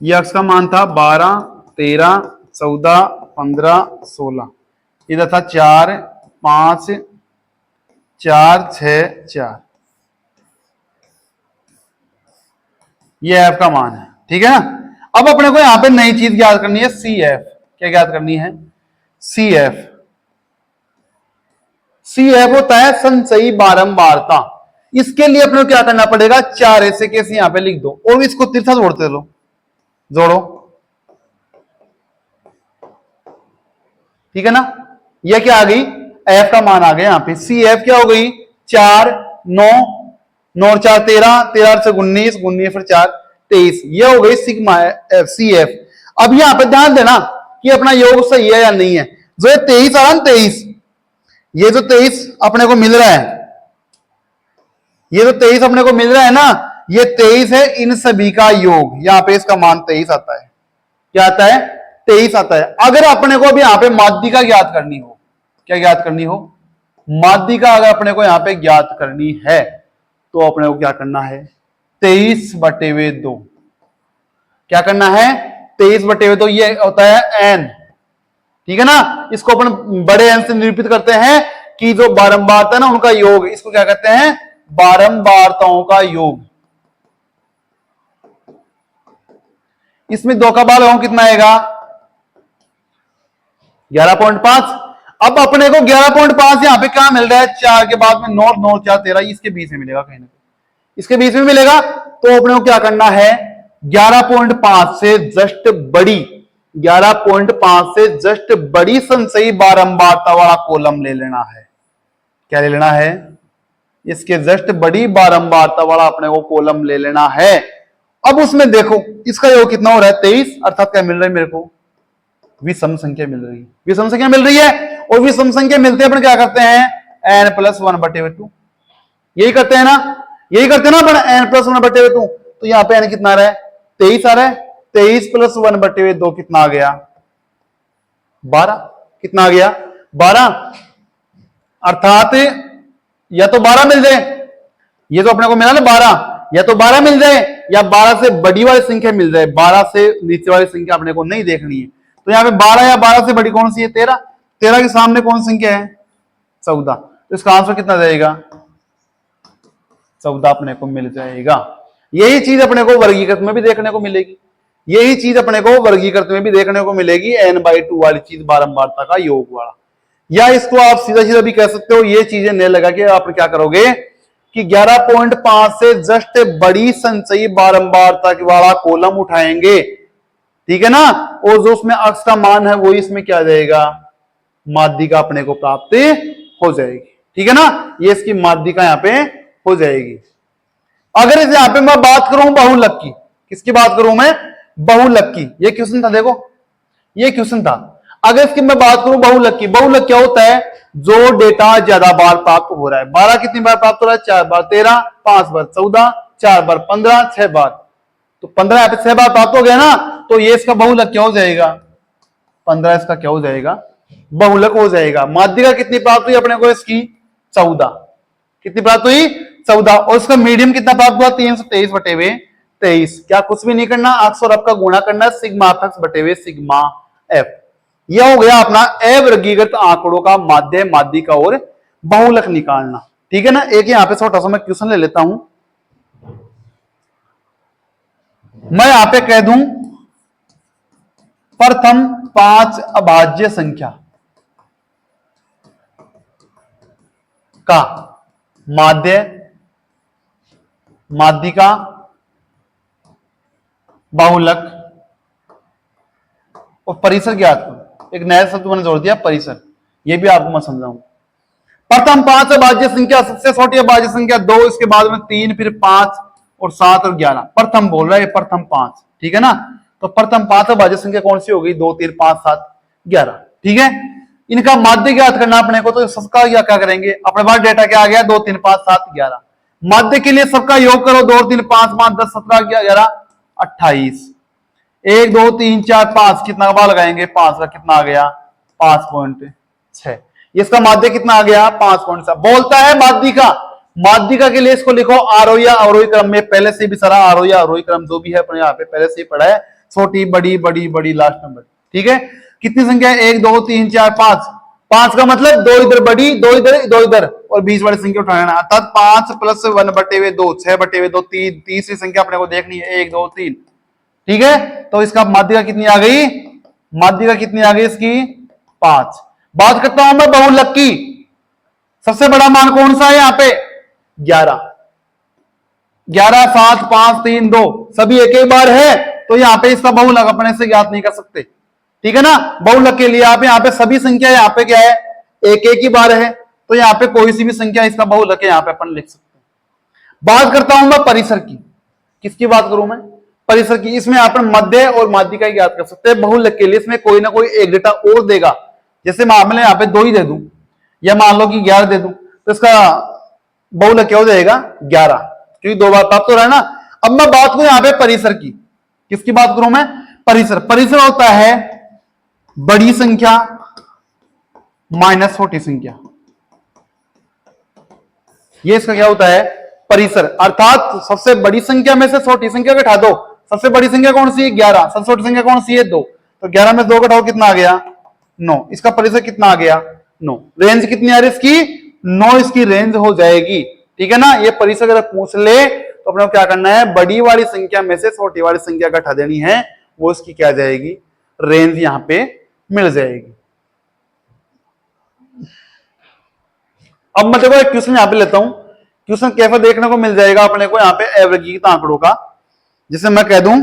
Speaker 1: ये अक्स का मान था 12 13 14 15 16। इधर था 4 5 4 6 4। ये एफ का मान है। ठीक है ना, अब अपने को यहां पे नई चीज ज्ञात करनी है, सी एफ। क्या ज्ञात करनी है, सी एफ। सी एफ होता है संचयी बारंबारता। इसके लिए अपने को क्या करना पड़ेगा, 4 ऐसे कैसे यहां पे लिख दो और इसको तिरछा जोड़ते लो, जोड़ो। ठीक है ना, यह क्या आ गई, एफ का मान आ गया यहां पे। सी एफ क्या हो गई, 4 9 9 4 13 13 से 19 19 फिर 4 23। ये हो गई सिग्मा सी एफ। अब यहां पे ध्यान देना कि अपना योग सही है या नहीं है। जो ये 23 आ रहा है 23, ये जो 23 अपने को मिल रहा है, ये जो 23 अपने को मिल रहा है ना, ये 23 है इन सभी का योग। यहां पे इसका मान 23 आता है। क्या आता है? 23 आता है। अगर अपने को भी यहां पे माध्यिका ज्ञात करनी हो, क्या ज्ञात करनी हो? माध्यिका अगर अपने को यहां पे ज्ञात करनी है तो अपने को क्या करना है? 23/2। क्या करना है? 23/2। ये होता है एन, ठीक है ना। इसको अपन बड़े एन से निरूपित करते हैं कि जो बारंबारता है ना उनका योग, इसको क्या कहते हैं? बारंबारताओं का योग। इसमें 2 का बाल कितना आएगा? 11.5। अब अपने को 11.5 यहां पे क्या मिल रहा है? 4 के बाद में 9 9 4 13, इसके बीच में मिलेगा कहीं ना कहीं, इसके बीच में मिलेगा। तो अपने को क्या करना है? 11.5 से जस्ट बड़ी, 11.5 से जस्ट बड़ी संचयी बारंबारता वाला कॉलम ले लेना है। क्या ले लेना है? इसके जस्ट बड़ी बारंबारता वाला अपने को कॉलम ले लेना है। अब उसमें देखो इसका योग कितना हो रहा है? 23। अर्थात क्या मिल रहा है मेरे को? विषम संख्या मिल रही है। विषम संख्या मिल रही है, और विषम संख्या मिलते अपन क्या करते हैं? n+1/2। यही करते हैं ना, यही करते हैं ना अपन, n+1/2। तो यहां पे n कितना आ रहा है? 23 आ रहा है। 23 + 1/2 कितना आ गया? 12। कितना आ गया? 12। अर्थात या तो 12 मिल जाए, ये तो अपने को मिला ना 12, या तो 12 मिल जाए या 12 से बड़ी वाली संख्या मिल जाए। 12 से नीचे वाली संख्या अपने को नहीं देखनी है। तो यहाँ पे 12 या 12 से बड़ी कौन सी है? 13। 13 के सामने कौन सी संख्या है? 14। तो इसका आंसर कितना जाएगा? 14 अपने को मिल जाएगा। यही चीज अपने को वर्गीकृत में भी देखने को मिलेगी। यही चीज अपने को वर्गीकृत में भी देखने को मिलेगी, n/2 वाली चीज, बारंबारता का योग वाला। या इसको आप सीधा सीधा भी कह सकते हो, ये चीजें नहीं लगा के आप क्या करोगे कि 11.5 से जस्ट बड़ी संचयी बारंबारता वाला कॉलम उठाएंगे, ठीक है ना। और जो उसमें अक्स का मान है वो इसमें क्या जाएगा? माध्यिका अपने को प्राप्त हो जाएगी, ठीक है ना। ये इसकी माध्यिका यहां पे हो जाएगी। अगर इसे यहां पे मैं बात करूं बहुलक की, किसकी बात करूं मैं? बहुलक की। ये क्वेश्चन था, देखो ये क्वेश्चन था। अगर इसकी मैं बात करूं बहुलक की, बहुलक क्या होता है? जो डेटा ज्यादा बार प्राप्त हो रहा है। 12 कितनी बार प्राप्त हो रहा है? 4 बार। 13 5 बार। 14 4 बार। 15 6 बार। तो 15 यहाँ पे 6 बार प्राप्त हो गया ना, तो ये इसका बहुलक क्या हो जाएगा? 15 इसका क्या हो जाएगा? बहुलक हो जाएगा। माध्यिका कितनी प्राप्त हुई अपने को? इसकी 14। कितनी प्राप्त हुई? 14। और इसका मीडियम कितना प्राप्त हुआ? 323/23। क्या कुछ भी नहीं करना, अक्स और एफ का गुणा करना, सिग्मा x/, सिग्मा एफ। यह हो गया अपना अवर्गीकृत आंकड़ों का माध्य, माध्यिका और बहुलक निकालना, ठीक है ना। एक यहां पे छोटा सा मैं क्वेश्चन ले लेता हूं। मैं यहां पे कह दूं प्रथम 5 अभाज्य संख्या का माध्य, माध्यिका, बहुलक और परिसर ज्ञात करो। एक नया शब्द मैंने जोड़ दिया, परिसर। ये भी आपको मैं समझाऊं। प्रथम 5 अभाज्य संख्या, सबसे छोटी अभाज्य संख्या 2, इसके बाद में 3, फिर 5 और 7 और 11। प्रथम बोल रहा है, प्रथम 5, ठीक है ना। तो प्रथम 5 अभाज्य संख्या कौन सी होगी? 2 3 5 7 11, ठीक है। इनका माध्य ज्ञात करना अपने को, तो सबका क्या करेंगे? अपने पास डेटा क्या आ गया? 2 3 5 7 11। माध्य के लिए सबका योग करो। 2 3 5 5 10 17 11 28। 1 2 3 4 5 कितना का लगाएंगे? 5 का कितना आ गया? 5.6। इसका माध्य कितना आ गया? 5.7। बोलता है माध्यिका, माध्यिका के लिए इसको लिखो आरोही या अवरोही क्रम में। पहले से भी सारा आरोही या अवरोही क्रम जो भी है अपने यहाँ पे पहले से ही पढ़ा है। छोटी बड़ी बड़ी बड़ी लास्ट नंबर, ठीक है। कितनी संख्या है? 1 2 3 4 5। 5 का मतलब 2 इधर बड़ी, 2 इधर, 2 इधर, और बीच वाली संख्या उठाना। अर्थात 5 + 1/2 6/2 3। तीसरी संख्या अपने को देखनी है 1 2 3, ठीक है। तो इसका माध्यिका कितनी आ गई? माध्यिका कितनी आ गई इसकी? 5। बात करता हूं मैं बहुलक की। सबसे बड़ा मान कौन सा है यहाँ पे? 11। 11 7 5 3 2 सभी एक ही बार है, तो यहाँ पे इसका बहुलक अपने से ज्ञात नहीं कर सकते, ठीक है ना। बहुलक के लिए आप यहाँ पे सभी संख्या यहाँ पे क्या है? एक एक ही बार है, तो यहाँ पे कोई सी भी संख्या इसका बहुलक है, यहाँ पे अपन लिख सकते हैं। बात करता हूं मैं परिसर की। किसकी बात करूं मैं? परिसर की। इसमें अपन मध्य और माध्यिका ही ज्ञात कर सकते हैं। बहुलक के लिए इसमें कोई ना कोई एक डेटा और देगा। जैसे मान लो यहाँ पे 2 ही दे दूं, या मान लो कि 11 दे दूं, तो इसका बहुलक क्या हो जाएगा? 11, क्योंकि 2 बार प्राप्त हो रहा है ना। अब मैं बात करूं यहाँ पे परिसर की। किसकी बात करूं मैं? परिसर। परिसर होता है बड़ी संख्या माइनस छोटी संख्या। ये इसका क्या होता है? परिसर। अर्थात सबसे बड़ी संख्या में से छोटी संख्या घटा दो। सबसे बड़ी संख्या कौन सी है? 11। सबसे छोटी संख्या कौन सी है? 2। तो 11 में 2 घटाओ, कितना आ गया? 9। इसका परिसर कितना आ गया? 9। रेंज कितनी आ रही इसकी? 9 इसकी रेंज हो जाएगी। ठीक है ना। ये परिसर अगर पूछ ले तो अपने को क्या करना है? बड़ी वाली संख्या में से छोटी वाली संख्या घटा देनी है, वो इसकी क्या जाएगी? रेंज यहां पे मिल जाएगी। अब मैं देखो एक क्वेश्चन यहां पे लेता हूं। क्वेश्चन कैसे देखने को मिल जाएगा अपने को यहाँ पे अवर्गीकृत आंकड़ों का, जिसे मैं कह दूं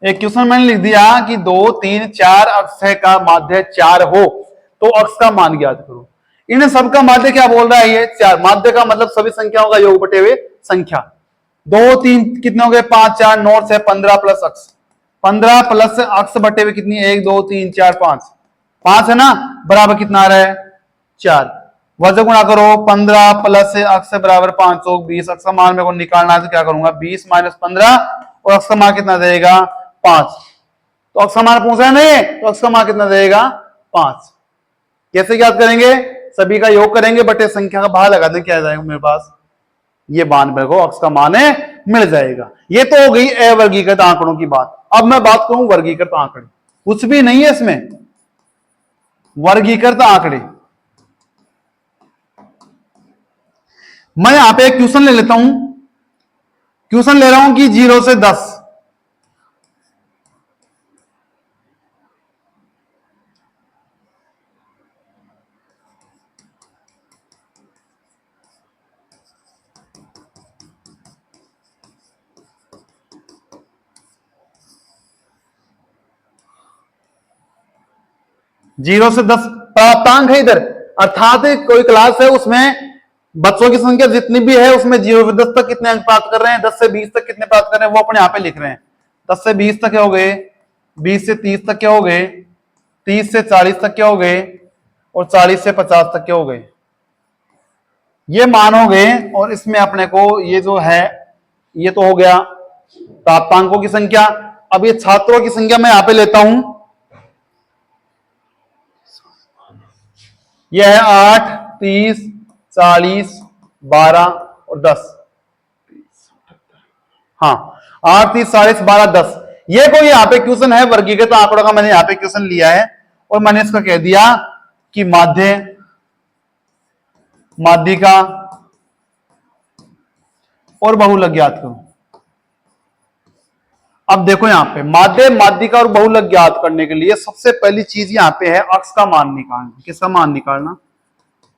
Speaker 1: एक क्वेश्चन मैंने लिख दिया कि 2, 3, 4 अक्ष का माध्य 4 हो तो अक्ष का मान ज्ञात करो। इन सबका माध्य क्या बोल रहा है? ये 4। माध्य का मतलब सभी संख्याओं का योग बटे हुए संख्या। 2, 3 कितने हो गए? 5, 4, 9 से 15 प्लस अक्ष। 15 प्लस अक्ष बटे हुए कितनी? 1, 2, 3, 4, 5। 5 है ना, बराबर कितना आ रहा है? 4। वजह गुणा करो। 15 प्लस अक्ष बराबर 5 चौक 20। अक्ष का मान मेरे को निकालना है तो क्या करूंगा? 20 माइनस 15, और अक्ष का मान कितना देगा? 5। तो अक्ष का मान पूछा नहीं, तो अक्ष का मान कितना देगा? 5। कैसे ज्ञात करेंगे? सभी का योग करेंगे बटे संख्या का भाग लगा देंगे, क्या आ जाएगा मेरे पास? ये मान मेरे को अक्ष का मान है मिल जाएगा। ये तो हो गई अवर्गीकृत आंकड़ों की बात। अब मैं बात करूं वर्गीकृत आंकड़े। कुछ भी नहीं है इसमें, वर्गीकृत आंकड़े। मैं यहां पे एक क्वेश्चन ले लेता हूं। क्वेश्चन ले रहा हूं कि 0 से 10। जीरो से 10 प्राप्तांक है इधर। अर्थात कोई क्लास है, उसमें बच्चों की संख्या जितनी भी है उसमें 0 से 10 तक कितने अंक प्राप्त कर रहे हैं, 10 से 20 तक कितने प्राप्त कर रहे हैं, वो अपने यहाँ पे लिख रहे हैं। 10 से 20 तक क्या हो गए? 20 से 30 तक क्या हो गए? 30 से 40 तक क्या हो गए? और 40 से 50 तक क्या हो गए? ये मान हो गए। और इसमें अपने को ये जो है, ये तो हो गया प्राप्तांकों की संख्या। अब ये छात्रों की संख्या मैं यहां पे लेता हूं। यह है 8, 30, 40, 12 और 10। हाँ, 8, 30, 40, 12, 10। ये कोई यहाँ पे क्वेश्चन है वर्गीकृत आंकड़ों का, मैंने यहाँ पे क्वेश्चन लिया है और मैंने इसका कह दिया कि माध्य, माध्यिका और बहुलक ज्ञात करो। अब देखो यहाँ पे माध्य, माध्यिका और बहुलक ज्ञात करने के लिए सबसे पहली चीज यहाँ पे है अक्ष का मान निकालना। किसका मान निकालना?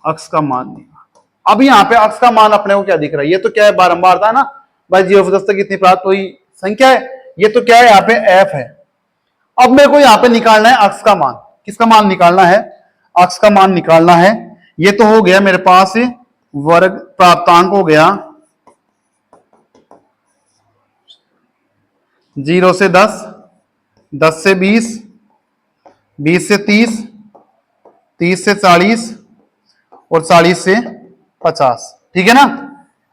Speaker 1: अक्ष का मान निकालना। अब यहाँ पे अक्ष का मान अपने को क्या दिख रहा है? ये तो क्या है? बारंबार था ना भाई, 0 से 10 तक कितनी प्राप्त हुई संख्या है। ये तो क्या है? यहाँ पे f है। अब मेरे को यहाँ पे निकालना है अक्ष का मान। किसका मान निकालना है? अक्ष का मान निकालना है। ये तो हो गया मेरे पास वर्ग प्राप्तांक हो गया 0 से 10, 10 से 20, 20 से 30, 30 से 40 और 40 से 50। ठीक है ना।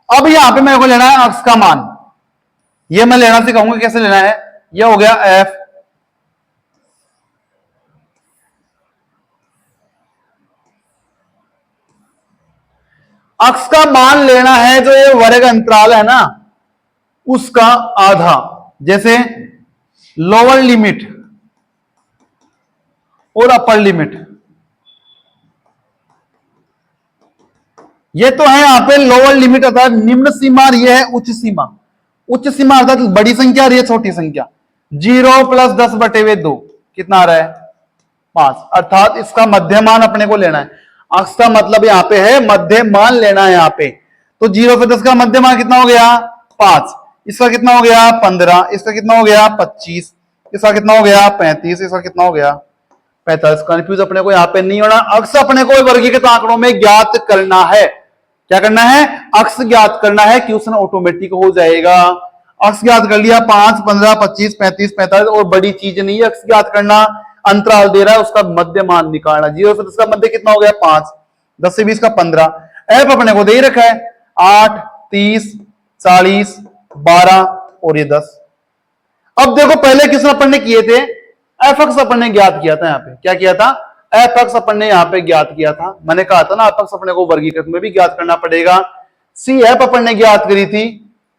Speaker 1: अब यहां पे मेरे को लेना है अक्ष का मान। ये मैं लेना सिखाऊंगा कैसे लेना है। ये हो गया f, अक्स का मान लेना है जो ये वर्ग अंतराल है ना उसका आधा, जैसे लोअर लिमिट और अपर लिमिट। ये तो है यहां पे लोअर लिमिट अर्थात निम्न सीमा और ये है उच्च सीमा। उच्च सीमा अर्थात बड़ी संख्या और ये छोटी संख्या। 0 + 10/2 कितना आ रहा है 5, अर्थात इसका मध्यमान अपने को लेना है। अक्स का मतलब यहां पे है मध्यमान लेना है यहां पे। तो 0 से 10 का मध्यमान कितना हो गया 5, इसका कितना हो गया 15, इसका कितना हो गया 25, इसका कितना हो गया 35, इसका कितना हो गया 45। कंफ्यूज अपने को यहां पे नहीं होना। अक्स अपने को वर्गीकृत आंकड़ों में ज्ञात करना है। क्या करना है अक्स ज्ञात करना है, क्वेश्चन ऑटोमेटिक हो जाएगा। अक्स ज्ञात कर लिया 5, 15, 25, 35, 45 और बड़ी चीज नहीं है अक्स ज्ञात करना। अंतराल दे रहा है उसका मध्यमान निकालना। 0 से 10 का मध्य कितना हो गया 5, 10 से 20 का 15। एफ अपने को दे ही रखा है 8, 30, 40, 12 और ये 10। अब देखो पहले क्वेश्चन अपन ने किए थे एफ एक्स अपन ने ज्ञात किया था। यहाँ पे क्या किया था एफ एक्स अपन ने यहाँ पे ज्ञात किया था। मैंने कहा था ना एफ एक्स अपने को वर्गीकृत में भी ज्ञात करना पड़ेगा। सी एफ अपन ने ज्ञात करी थी,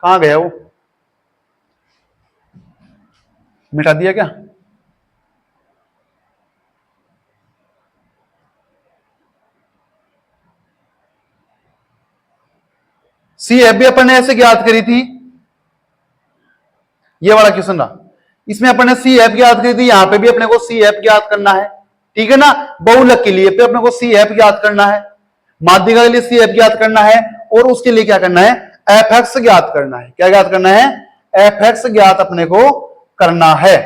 Speaker 1: कहां गया वो, मिटा दिया क्या? सी एफ भी अपन ने ऐसे ज्ञात करी थी। ये वाला क्वेश्चन रहा, इसमें अपन ने सी एफ ज्ञात करी थी, यहां पे भी अपने को सी एफ ज्ञात करना है। ठीक है ना, बहुलक के लिए पे अपने को सी एफ ज्ञात करना है, माध्यिका के लिए सी एफ ज्ञात करना है और उसके लिए क्या करना है एफ एक्स ज्ञात करना है। क्या ज्ञात करना है एफ एक्स ज्ञात अपने को करना है।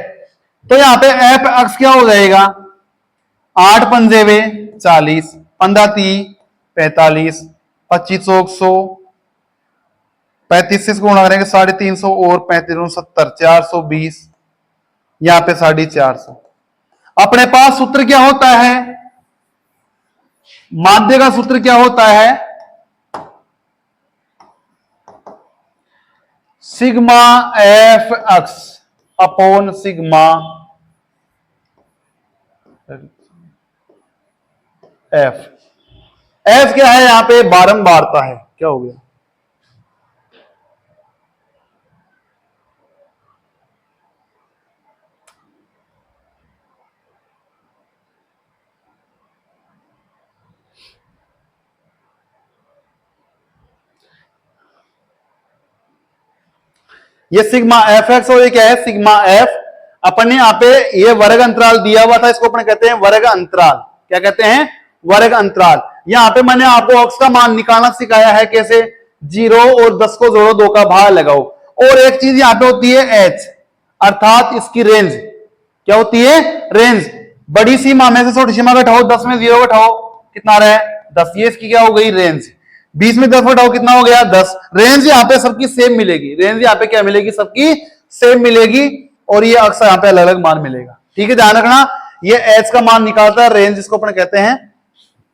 Speaker 1: तो यहां पे एफ एक्स क्या हो जाएगा 8 पंजे 40, 15 30 45, 25 100, 35 से गुणा करेंगे 350 और 35 70, 420, यहां पे 450। अपने पास सूत्र क्या होता है माध्य का सूत्र क्या होता है sigma F x upon sigma F. F क्या है यहां पे बारंबारता है। क्या हो गया ये सिग्मा एफ एक्स और ये क्या है सिग्मा एफ। अपन ने यहाँ पे ये वर्ग अंतराल दिया हुआ था, इसको अपन कहते हैं वर्ग अंतराल। क्या कहते हैं वर्ग अंतराल। यहाँ पे मैंने आपको अक्स का मान निकालना सिखाया है कैसे 0 और 10 को जोड़ो 2 का भाग लगाओ। और एक चीज यहाँ पे होती है एच अर्थात इसकी रेंज। क्या होती है रेंज। बड़ी सीमा में से छोटी सीमा घटाओ 10 में 0 घटाओ कितना आ रहा है 10, ये इसकी क्या हो गई रेंज। 20 में 10 घटाओ कितना हो गया 10। रेंज यहाँ पे सबकी सेम मिलेगी, रेंज यहाँ पे क्या मिलेगी सबकी सेम मिलेगी और ये अक्सर यहाँ पे अलग अलग मान मिलेगा। ठीक है ध्यान रखना ये एच का मान निकालता है रेंज, इसको अपन कहते हैं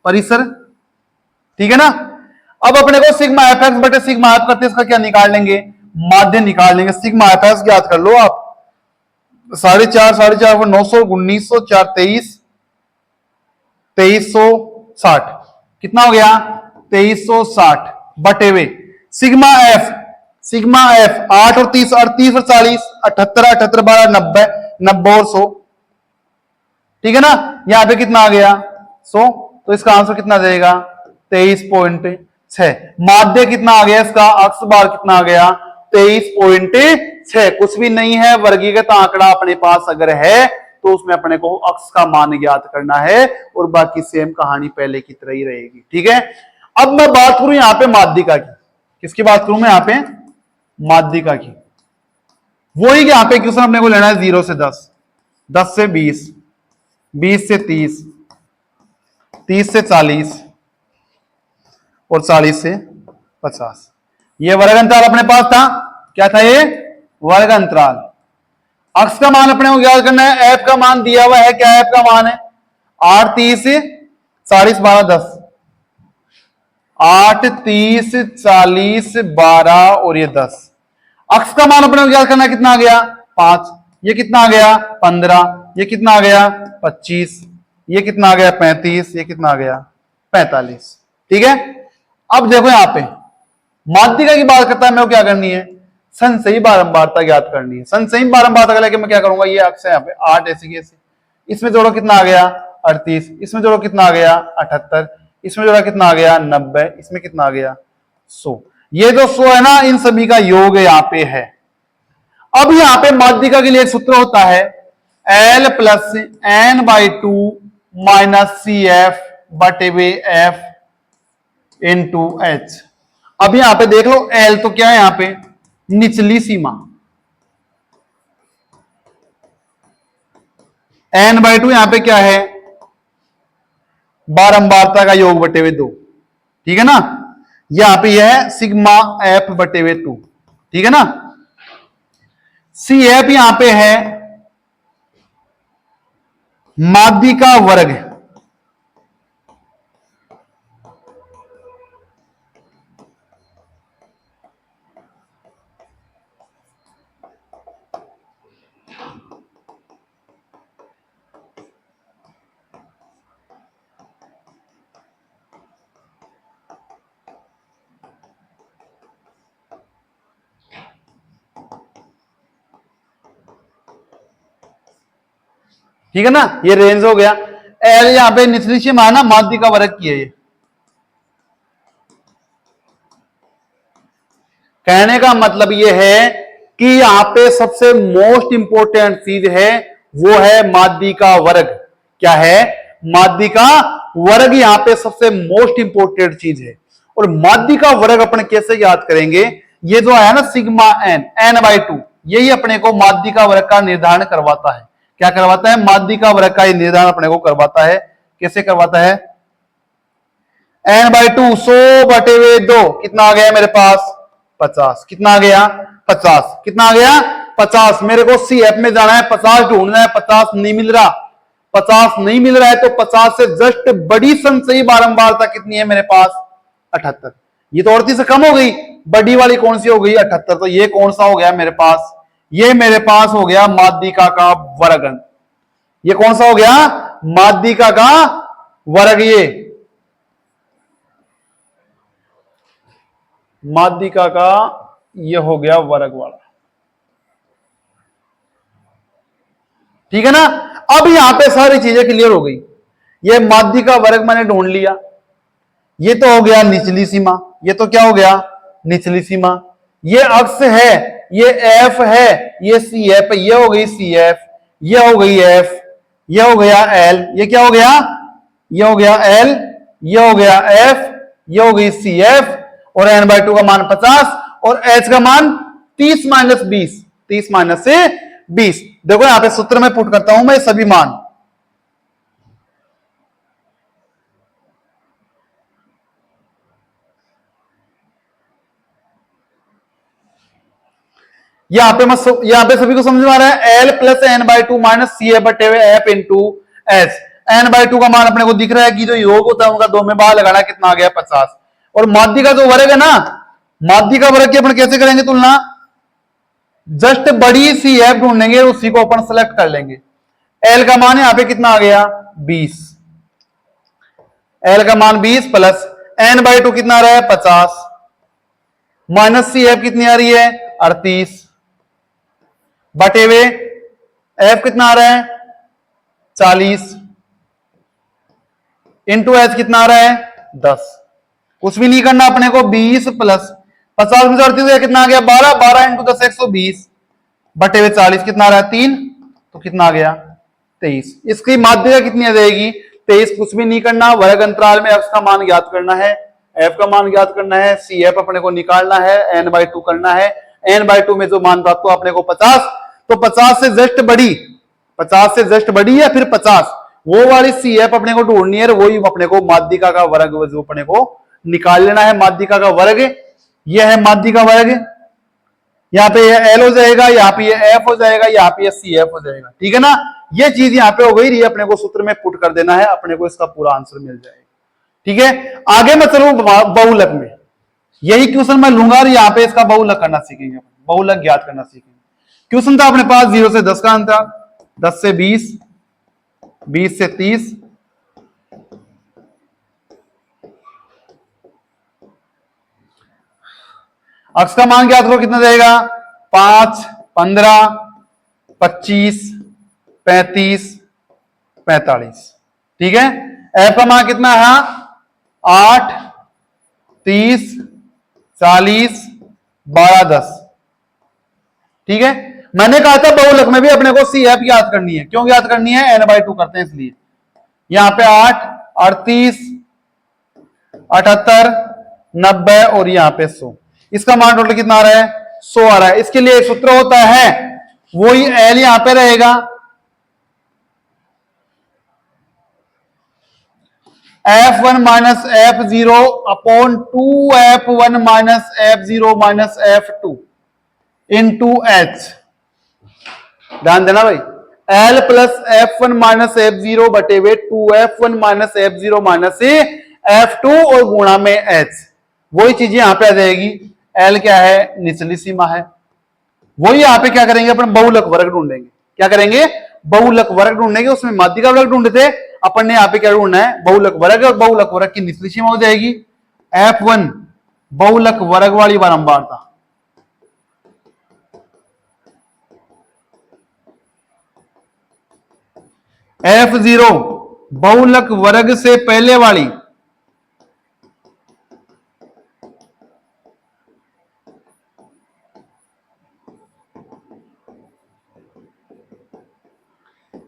Speaker 1: परिसर। ठीक है ना। अब अपने को सिग्मा एफ एक्स बटे सिग्मा एफ करते इसका क्या निकाल लेंगे माध्य निकाल लेंगे। सिग्मा एफ एक्स ज्ञात कर लो आप 4.5 4.5 900 1900 4 23 2360 कितना हो गया 2360 बटे वे सिग्मा एफ 8 और 30 38 और 40 78 78 12 90 90 और 100। ठीक है ना। यहां पे कितना आ गया 100, तो इसका आंसर कितना जाएगा 23.6। माध्य कितना आ गया इसका अक्स बार कितना आ गया 23.6। कुछ भी नहीं है वर्गीकृत आंकड़ा अपने पास अगर है तो उसमें अपने को अक्स का मान ज्ञात करना है और बाकी सेम कहानी पहले की तरह ही रहेगी। ठीक है। अब मैं बात करूं यहां पे माध्यिका की, किसकी बात करूं मैं यहां पे माध्यिका की। वही यहां पे क्वेश्चन अपने को लेना है 0 से 10, 10 से 20, 20 से 30, 30 से 40 और 40 से 50। ये वर्ग अंतराल अपने पास था। क्या था ये वर्ग अंतराल। अक्स का मान अपने को ज्ञात करना है, एफ का मान दिया हुआ है। क्या एफ का मान है 8 30 40 12 10, 8 30 40 12 और ये 10। अक्स का मान अपने को ज्ञात करना है, कितना आ गया 5, ये कितना आ गया 15, ये कितना आ गया 25, ये कितना आ गया 35, ये कितना आ गया 45। ठीक है। अब देखो यहां पे माध्यिका की बात करता है, मेरे को क्या करनी है, संचयी बारंबारता ज्ञात करनी है। संचयी बारंबारता का लेके मैं क्या करूंगा, ये अक्ष है यहाँ पे 8 ऐसी की ऐसी, इसमें जोड़ो कितना आ गया 38, इसमें जोड़ो कितना आ गया 78, इसमें जोड़ा कितना आ गया 90, इसमें कितना आ गया 100। ये जो 100 है ना, इन सभी का योग यहाँ पे है। अब यहां पे माध्यिका के लिए एक सूत्र होता है L plus N/2 minus C F बटे वे एफ इंटू एच। अब यहां पे देख लो L तो क्या है यहां पे निचली सीमा, N/2 यहां पे क्या है बारंबारता का योग बटे वे 2, ठीक है ना। यहां पे यह है सिग्मा एफ बटे वे 2, ठीक है ना। सी एफ यहां पे है माध्यिका वर्ग, ठीक है ना। ये रेंज हो गया। एल यहां पे निचली सीमा है ना, माध्यिका वर्ग की है ये। कहने का मतलब ये है कि यहां पे सबसे मोस्ट इंपोर्टेंट चीज है वो है माध्यिका वर्ग। क्या है, माध्यिका वर्ग यहां पे सबसे मोस्ट इंपोर्टेंट चीज है। और माध्यिका वर्ग अपन कैसे याद करेंगे, ये जो है ना सिग्मा एन N/2, यही अपने को माध्यिका वर्ग का निर्धारण करवाता है। क्या करवाता है, माध्यिका वर्ग का निर्धारण अपने को करवाता है। कैसे करवाता है, N/2 100 बटे वे 2 कितना आ गया मेरे पास 50, कितना आ गया 50, कितना आ गया 50। मेरे को सी एफ में जाना है, 50 ढूंढना है, 50 नहीं मिल रहा, 50 नहीं मिल रहा है तो 50 से जस्ट बड़ी संचयी बारंबारता कितनी है मेरे पास 78। ये तो 38 से कम हो गई, बड़ी वाली कौन सी हो गई 78। तो ये कौन सा हो गया मेरे पास, ये मेरे पास हो गया माध्यिका का वर्ग। ये कौन सा हो गया, माध्यिका का वर्ग। ये माध्यिका का ये हो गया वर्ग वाला, ठीक है ना। अब यहां पे सारी चीजें क्लियर हो गई। ये माध्यिका वर्ग मैंने ढूंढ लिया, ये तो हो गया निचली सीमा, ये तो क्या हो गया निचली सीमा। ये अक्ष है, ये एफ है, ये सी एफ, ये हो गई सी एफ, ये हो गई एफ, ये हो गया एल, ये क्या हो गया, ये हो गया एल, ये हो गया एफ, ये हो गई सी एफ। और N/2 का मान 50 और H का मान 30 माइनस 20, 30 माइनस से 20। देखो यहां पे सूत्र में पुट करता हूं मैं सभी मान। यहां पे सभी को समझ में आ रहा है, L plus N/2 minus C F बटे एफ इंटू एच। N/2 का मान अपने को दिख रहा है कि जो योग होता है उनका दो में बाहर लगाना, कितना आ गया 50। और माध्यिका जो वर्ग है ना, माध्यिका वर्ग की अपन कैसे करेंगे तुलना, जस्ट बड़ी सी एफ ढूंढेंगे, उसी को अपन सेलेक्ट कर लेंगे। एल का मान यहां पे कितना आ गया 20, एल का मान 20 प्लस N/2 कितना आ रहा है 50 माइनस सी एफ कितनी आ रही है 38 बटे वे एफ कितना आ रहा है 40 इंटू एच कितना आ रहा है 10। कुछ भी नहीं करना अपने को, 20 प्लस 50 में 38 कितना आ गया 12, 12 इंटू 10 120 बटे हुए 40 कितना आ रहा है 3, तो कितना आ गया 23। इसकी माध्यिका कितनी आ जाएगी 23। कुछ भी नहीं करना, वर्ग अंतराल में एक्स का मान ज्ञात करना है, एफ का मान ज्ञात करना है, सी एफ अपने को निकालना है, N/2 करना है। N/2 में जो मान प्राप्त हो अपने को 50, तो 50 से जस्ट बड़ी, 50 से जस्ट बड़ी है फिर 50, वो वाली सी एफ अपने को ढूंढनी है, वही अपने को माध्यिका का वर्ग जो अपने को निकाल लेना है। माध्यिका का वर्ग यह है माध्यिका वर्ग, यहाँ पे ये एल हो जाएगा, यहाँ पे ये एफ हो जाएगा, यहाँ पे ये सी एफ हो जाएगा, ठीक है ना। ये चीज यहाँ पे हो गई, ये अपने को सूत्र में पुट कर देना है, अपने को इसका पूरा आंसर मिल जाएगा, ठीक है। आगे मैं चलूं बहुलक में, यही क्वेश्चन मैं लूंगा और यहाँ पे इसका बहुलक करना सीखेंगे, बहुलक ज्ञात करना सीखेंगे। क्वेश्चन था अपने पास 0 से 10 का अंतर, 10 से 20, 20 से 30, x का मान ज्ञात करो, कितना देगा? 5, 15, 25, 35, 45। ठीक है। f का मान कितना है? 8, 30, 40, 12, 10। ठीक है। मैंने कहा था बहुलक में भी अपने को सी एफ याद करनी है। क्यों याद करनी है? n/2 करते हैं इसलिए। यहां पे 8, 38, 78, 90 और यहां पे 100। इसका मान टोटल कितना आ रहा है? 100 आ रहा है। इसके लिए एक सूत्र होता है, वही एल यहां पे रहेगा, F1 minus F0 upon 2F1 minus F0 minus F2 into H. ध्यान देना भाई, L plus F1 minus F0 बटे हुए 2F1 minus F0 minus F2 और गुणा में H। वही चीज यहां पे आ जाएगी। L क्या है? निचली सीमा है। वही यहां पे क्या करेंगे? अपन बहुलक वर्ग ढूंढेंगे। क्या करेंगे? बहुलक वर्ग ढूंढेंगे। उसमें माध्यिका वर्ग ढूंढे थे, अपन ने यहां पे क्या ढूंढना है? बहुलक वर्ग। और बहुलक वर्ग की निचली सीमा हो जाएगी F1 बहुलक वर्ग वाली बारंबारता। F0 बहुलक वर्ग से पहले वाली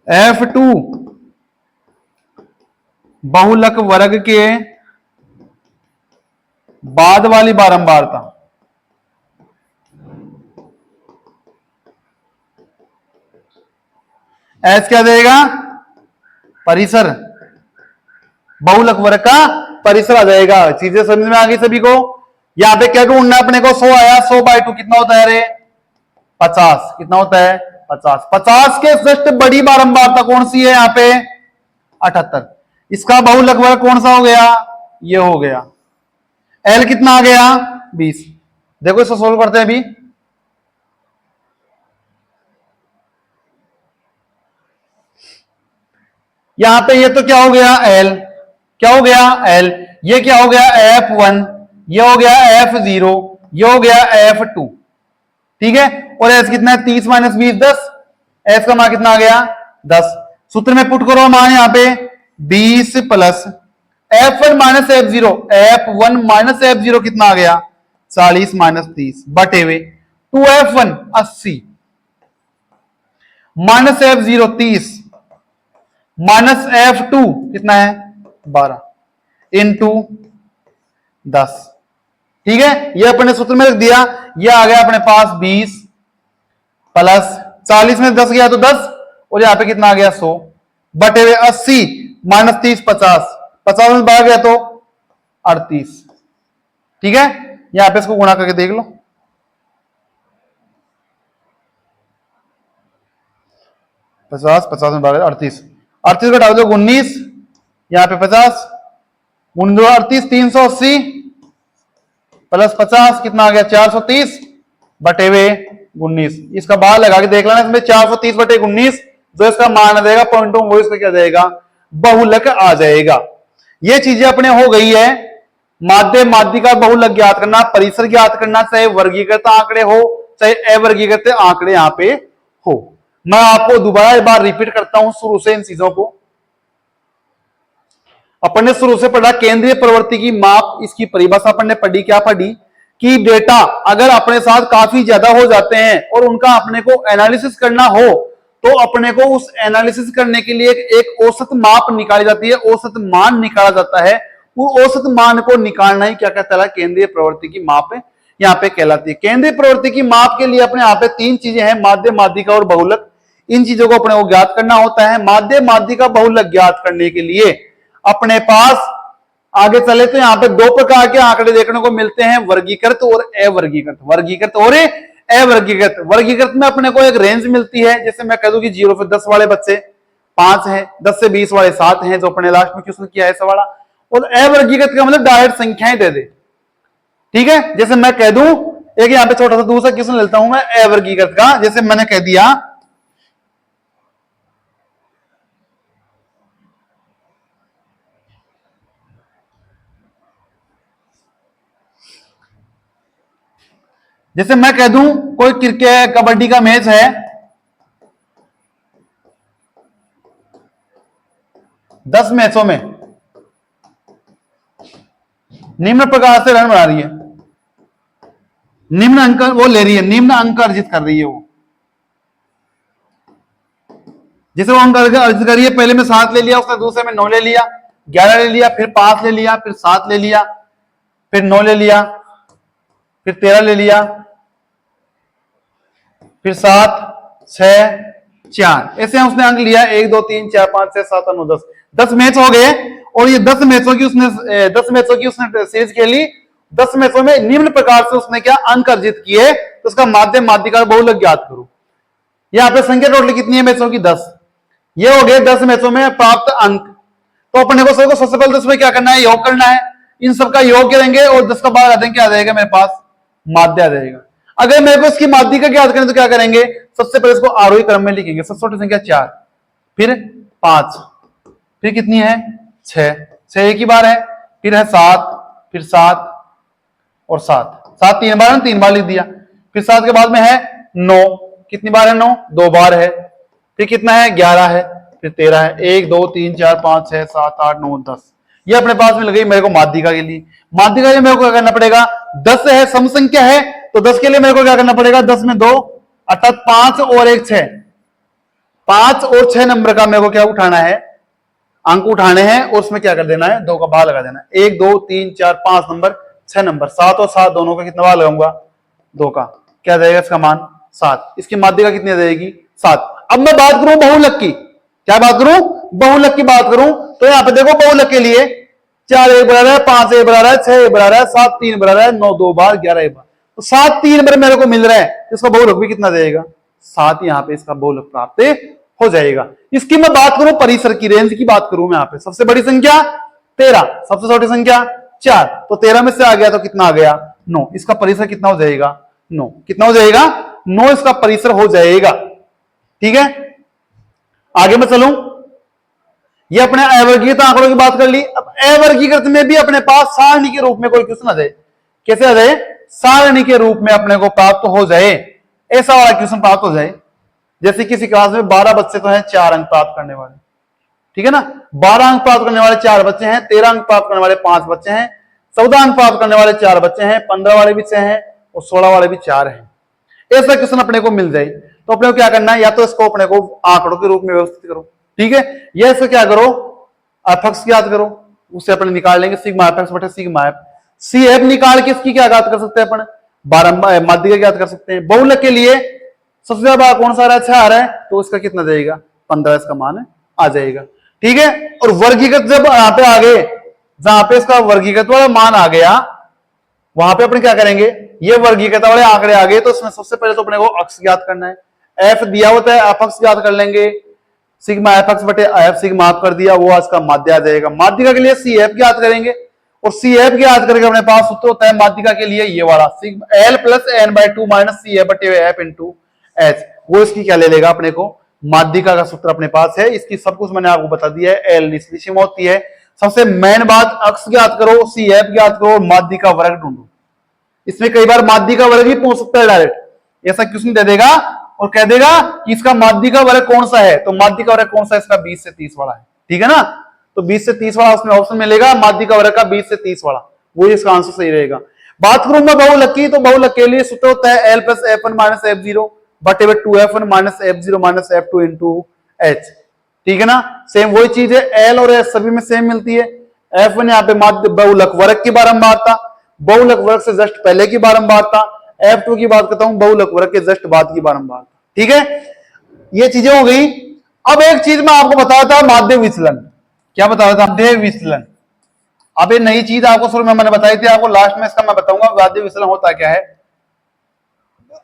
Speaker 1: F2 बहुलक वर्ग के बाद वाली बारंबारता। एच क्या देगा? परिसर। बहुलक वर्ग का परिसर आ जाएगा। चीजें समझ में आ गई सभी को? यहां पे क्या ढूंढना है अपने को? 100 आया, 100/2 कितना होता है रे? 50। कितना होता है? 50। 50 के जस्ट बड़ी बारंबारता कौन सी है यहां पे? 78। इसका बहुलक वर्ग कौन सा हो गया? ये हो गया। एल कितना आ गया? 20। देखो इसको सोल्व करते हैं अभी। यहां पे ये तो क्या हो गया? एल। क्या हो गया? एल। ये क्या हो गया? F1। ये हो गया F0। ये हो गया F2। ठीक है। और एस कितना है? 30 माइनस 20, 10। एस का मान कितना आ गया? 10। सूत्र में पुट करो मान यहां पे 20 plus F1 minus F0। F1 minus F0 कितना आ गया? 40 माइनस 30 बटे हुए 2F1 80 minus F0 30 minus F2 कितना है? 12 इंटू 10। ठीक है। ये अपने सूत्र में रख दिया। ये आ गया अपने पास 20 प्लस 40 में 10 गया तो 10 और यहां पे कितना आ गया? 100 बटे हुए 80 माइनस 30 50। 50 में 12 गया तो 38। ठीक है। यहां पे इसको गुणा करके देख लो। 50 50 में 12 38। 38 घटा दो 19। यहां पे 50 38 380 प्लस 50 कितना आ गया? 430 बटे हुए 19। इसका बाहर लगा के देख लेना, इसमें 430 बटे 19 जो इसका मान आ जाएगा पॉइंट वो इसका क्या जाएगा? बहुलक आ जाएगा। ये चीजें अपने हो गई है। माध्य माध्यिका बहुलक ज्ञात करना, परिसर ज्ञात करना, चाहे वर्गीकृत आंकड़े हो चाहे अवर्गीकृत आंकड़े यहां पे हो। मैं आपको दोबारा एक बार रिपीट करता हूं शुरू से इन चीजों को। अपन ने शुरू से पढ़ा केंद्रीय प्रवृत्ति की माप, इसकी परिभाषा अपन ने पढ़ी। क्या पढ़ी? कि डेटा अगर अपने साथ काफी ज्यादा हो जाते हैं और उनका अपने को एनालिसिस करना हो तो अपने को उस एनालिसिस करने के लिए एक औसत माप निकाली जाती है, औसत मान निकाला जाता है। वो औसत मान को निकालना ही क्या कहता है? केंद्रीय प्रवृत्ति की माप यहाँ पे कहलाती है। केंद्रीय प्रवृत्ति की माप के लिए अपने यहाँ पे 3 चीजें हैं, माध्य माध्यिका और बहुलक। इन चीजों को अपने को ज्ञात करना होता है। माध्य माध्यिका बहुलक ज्ञात करने के लिए अपने पास आगे चले तो यहां पे 2 प्रकार के आंकड़े देखने को मिलते हैं, वर्गीकृत और अवर्गीकृत। वर्गीकृत और अवर्गीकृत। वर्गीकृत में अपने को एक रेंज मिलती है, जैसे मैं कह दूं कि 0 से 10 वाले बच्चे 5 हैं, 10 से 20 वाले 7 हैं, जो अपने लास्ट में क्वेश्चन किया है ऐसा वाला। और अवर्गीकृत का मतलब डायरेक्ट संख्याएं दे दे। ठीक है। जैसे मैं कह दूं, एक यहां पे छोटा सा दूसरा क्वेश्चन लेता हूं मैं अवर्गीकृत का। जैसे मैंने कह दिया जैसे मैं कह दूं कोई क्रिकेट कबड्डी का मैच है, 10 मैचों में निम्न प्रकार से रन बना रही है, निम्न अंक वो ले रही है, निम्न अंक अर्जित कर रही है वो। जैसे वो अंक अर्जित कर रही है, पहले में 7 ले लिया उसने, दूसरे में 9 ले लिया, 11 ले लिया, फिर 5 ले लिया, फिर 7 ले लिया, फिर 9 ले लिया, फिर 13 ले लिया, फिर 7 6 4, ऐसे उसने अंक लिया 1 2 3 4 5 6 7 8 9 10 मैच हो गए। और ये 10 मैचों की उसने सीरीज खेली, 10 मैचों में निम्न प्रकार से उसने क्या अंक अर्जित किए, तो उसका माध्यम माध्यिका बहुलक ज्ञात करो। यहाँ पे संख्या टोटल कितनी है मैचों की? 10। ये हो गए 10 मैचों में प्राप्त अंक। तो अपने को सबसे पहले 10 में क्या करना है? योग करना है। इन सबका योग करेंगे और 10 का भाग आ देंगे, क्या आ जाएगा मेरे पास? माध्य आ जाएगा। अगर मेरे को इसकी माध्यिका ज्ञात करें तो क्या करेंगे? सबसे पहले इसको आरोही क्रम में लिखेंगे। सबसे छोटी संख्या 4, फिर 5, फिर कितनी है? 6 एक ही बार है, फिर है 7, फिर 7 और 7 3 बार है, 3 बार लिख दिया। फिर 7 के बाद में है 9, कितनी बार है? 9 2 बार है। फिर कितना है? 11 है, फिर 13 है। 1 2 3 4 5 6 7 8 9 10, ये अपने पास में लग गई मेरे को माध्यिका के लिए। माध्यिका के लिए मेरे को क्या करना पड़ेगा? 10 है, सम संख्या है, तो 10 के लिए मेरे को क्या करना पड़ेगा? 10 में 2 अर्थात 5 और 1 6, 5 और 6 नंबर का मेरे को क्या उठाना है? अंक उठाने हैं और उसमें क्या कर देना है? 2 का भाग लगा देना है। 1 2 3 4 5 नंबर, 6 नंबर, 7 और 7 दोनों का कितना भाग लगाऊंगा? 2 का। क्या जाएगा इसका मान? 7। इसकी माध्यिका कितनी आ जाएगी? 7। अब मैं बात करूं बहुलक की, क्या बात करूं? बहुलक की बात करूं तो यहां पे देखो बहुलक के लिए 4 एक बराबर है, 5 एक बराबर है, 6 एक बराबर है, 7 3 बराबर है, 9 2 बार, 11 एक बार, तो 7 3 बार मेरे को मिल रहा है। इसका बहुलक भी कितना देगा? 7। यहां पे इसका बहुलक प्राप्त हो जाएगा। इसकी मैं बात करूं परिसर की, रेंज की बात करूं मैं, यहां पे सबसे बड़ी संख्या 13, सबसे छोटी संख्या 4, तो 13 में से आ गया तो कितना आ गया? 9। इसका परिसर कितना हो जाएगा? 9। कितना हो जाएगा? 9 इसका परिसर हो जाएगा। ठीक है, आगे मैं चलूं। ये अपने अवर्गीकृत आंकड़ों की बात कर ली। अब अवर्गीकृत में भी अपने पास सारणी के रूप में कोई क्वेश्चन आ जाए, कैसे आ जाए? सारणी के रूप में अपने को प्राप्त हो जाए, ऐसा वाला क्वेश्चन प्राप्त हो जाए। जैसे किसी क्लास में 12 बच्चे तो हैं, 4 अंक प्राप्त करने वाले, ठीक है ना? 12 अंक प्राप्त करने वाले 4 बच्चे हैं, 13 अंक प्राप्त करने वाले 5 बच्चे हैं, 14 अंक प्राप्त करने वाले 4 बच्चे हैं, 15 वाले भी 6 हैं और 16 वाले भी 4 हैं। ऐसा क्वेश्चन अपने को मिल जाए तो अपने को क्या करना है? या तो इसको अपने को आंकड़ों के रूप में व्यवस्थित करो, ठीक है, या इसको क्या करो? एफ याद करो, उससे अपने निकाल लेंगे सिग्मा एफ बटे सिग्मा एफ। सी एफ निकाल के इसकी क्या ज्ञात कर सकते हैं? अपन बारंबार माध्यिका ज्ञात कर सकते हैं। बहुलक के लिए सबसे ज्यादा कौन सा अच्छा आ रहा है? तो इसका कितना देगा? 15 इसका मान आ जाएगा, ठीक है। और वर्गीकृत जब यहाँ पे आ गए, जहां पे इसका वर्गीकृत वाला मान आ गया, वहां पे अपन क्या करेंगे? ये वर्गीकृत वाले आंकड़े आ गए तो इसमें सबसे पहले तो अपने को अक्ष ज्ञात करना है। एफ दिया होता है, एफ अक्ष ज्ञात कर लेंगे, सिग्मा एफ अक्ष बटे एफ सिग्मा आप कर दिया, वो आज का माध्य आ जाएगा। माध्यिका के लिए सी एफ ज्ञात करेंगे और सी एफ ज्ञात करके अपने पास सूत्र होता है माध्यिका के लिए ये वाला, sigma L plus N by 2 minus C F बटे एफ इंटू एच। वो इसकी क्या ले लेगा? अपने को माध्यिका का सूत्र अपने पास है। इसकी सब कुछ मैंने आपको बता दिया है। एल निचली सीमा होती है। सबसे मेन बात, अक्ष ज्ञात करो, सी एफ ज्ञात करो, माध्यिका वर्ग ढूंढो। इसमें कई बार माध्यिका वर्ग भी पूछ सकता है डायरेक्ट, ऐसा क्वेश्चन दे देगा और कह देगा कि इसका माध्यिका वर्ग कौन सा है, तो माध्यिका वर्ग कौन सा है? इसका 20 से 30 वाला है, ठीक है ना? तो 20 से 30 वाला उसमें ऑप्शन मिलेगा, माध्यिका वर्ग का 20 से 30 वाला, वो इसका आंसर सही रहेगा। बात करूं मैं बहुलक की, तो बहुलक के लिए सूत्र होता है L plus F one minus F zero बटे 2f1 minus F zero minus f2 into H, ठीक है ना? सेम वही चीज है, एल और एच सभी में सेम मिलती है। f1 यहाँ पे माध्य बहुलक वर्ग की बारंबारता, बहुलक वर्ग से जस्ट पहले की बारंबारता, f2 की बात करता हूं बहुलक वर्ग के जस्ट बाद की बारंबारता, ठीक है? ये चीजें हो गई। अब एक चीज मैं आपको बताया था, माध्य विचलन। क्या बताया था? माध्य विचलन। अब ये नई चीज आपको शुरू में मैंने बताई थी, आपको लास्ट में इसका मैं बताऊंगा माध्य विचलन होता क्या है।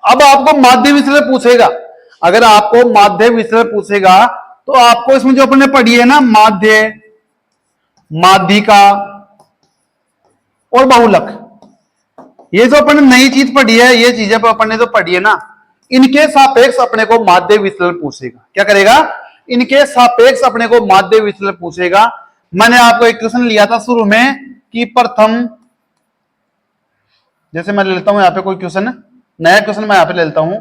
Speaker 1: अब आपको माध्य विचलन पूछेगा, अगर आपको माध्य विचलन पूछेगा तो आपको इसमें जो अपने पढ़ी है ना, माध्य, माध्यिका और बहुलक, ये जो अपन नई चीज पढ़ी है, ये चीजें अपन ने जो पढ़ी है ना, इनके सापेक्ष अपने को माध्य विचलन पूछेगा। क्या करेगा? इनके सापेक्ष अपने को माध्य विचलन पूछेगा। मैंने आपको एक क्वेश्चन लिया था शुरू में कि प्रथम, जैसे मैं लेता हूं यहां पे कोई क्वेश्चन, नया क्वेश्चन मैं यहां पे ले लेता हूं।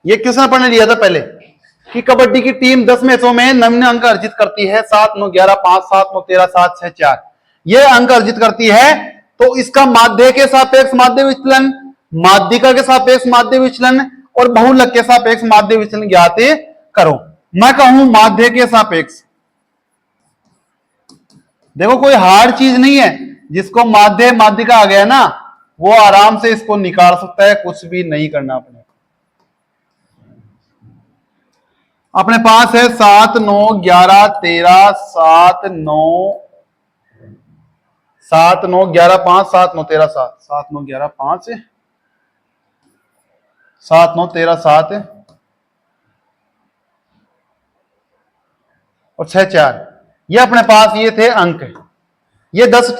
Speaker 1: ये क्वेश्चन अपन ने लिया था पहले कि कबड्डी की टीम 10 मैचों में निम्न अंक अर्जित करती है 7-9-11, 5-7-9-13, 7-6-4। ये अंक अर्जित करती है, तो इसका माध्य के सापेक्ष माध्य विचलन, माध्यिका के सापेक्ष माध्य विचलन और बहुलक के सापेक्ष माध्य विचलन ज्ञात करो। मैं कहूं माध्य के सापेक्ष, देखो कोई हार्ड चीज नहीं है, जिसको माध्य माध्यिका आ गया ना वो आराम से इसको निकाल सकता है, कुछ भी नहीं करना अपने। अपने पास है 7-9-11-13, 7-9-11, 5, 7-9-13, 7, 7-9-11, 5, 7-9-13, 7 और 6-4। ये अपने पास ये थे अंक, ये 10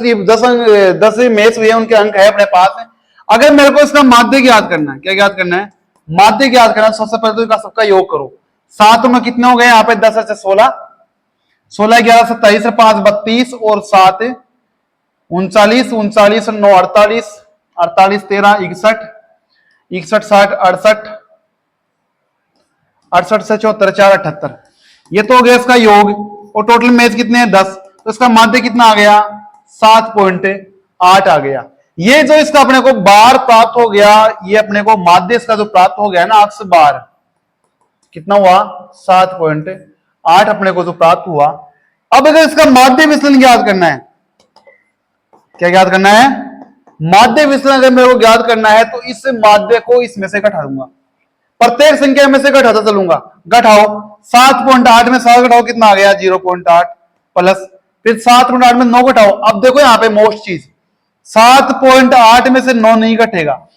Speaker 1: मैच हुए उनके अंक है अपने पास। अगर मेरे को इसका माध्य ज्ञात करना है, क्या ज्ञात करना है? माध्य ज्ञात करना है। सबसे पहले तो इनका सबका योग करो। 7 में कितने हो गए यहाँ पे? 10 से 16, 16 11 27 5 32 और 7 39, 39 9 48, 48 13 61, 61 60 68, 68 से 74 4 78। ये तो हो गया इसका योग। और टोटल मैच कितने हैं? 10। तो इसका माध्य कितना आ गया? 7.8 आ गया। ये जो इसका अपने को बार प्राप्त हो गया, ये अपने को माध्य इसका जो प्राप्त हो गया ना अक्ष बार, कितना हुआ? 7.8 अपने को जो प्राप्त हुआ। अब अगर इसका माध्य विचलन ज्ञात करना है, क्या ज्ञात करना है? माध्य विचलन अगर मेरे को ज्ञात करना है तो इस माध्य को इसमें से घटा दूंगा, प्रत्येक संख्या में से घटाता चलूंगा। घटाओ, 7.8 में 7 घटाओ, कितना आ गया? 0.8 प्लस, फिर 7.8 में 9 घटाओ। अब देखो यहाँ पे मोस्ट चीज, 7.8 में से 9 नहीं घटेगा।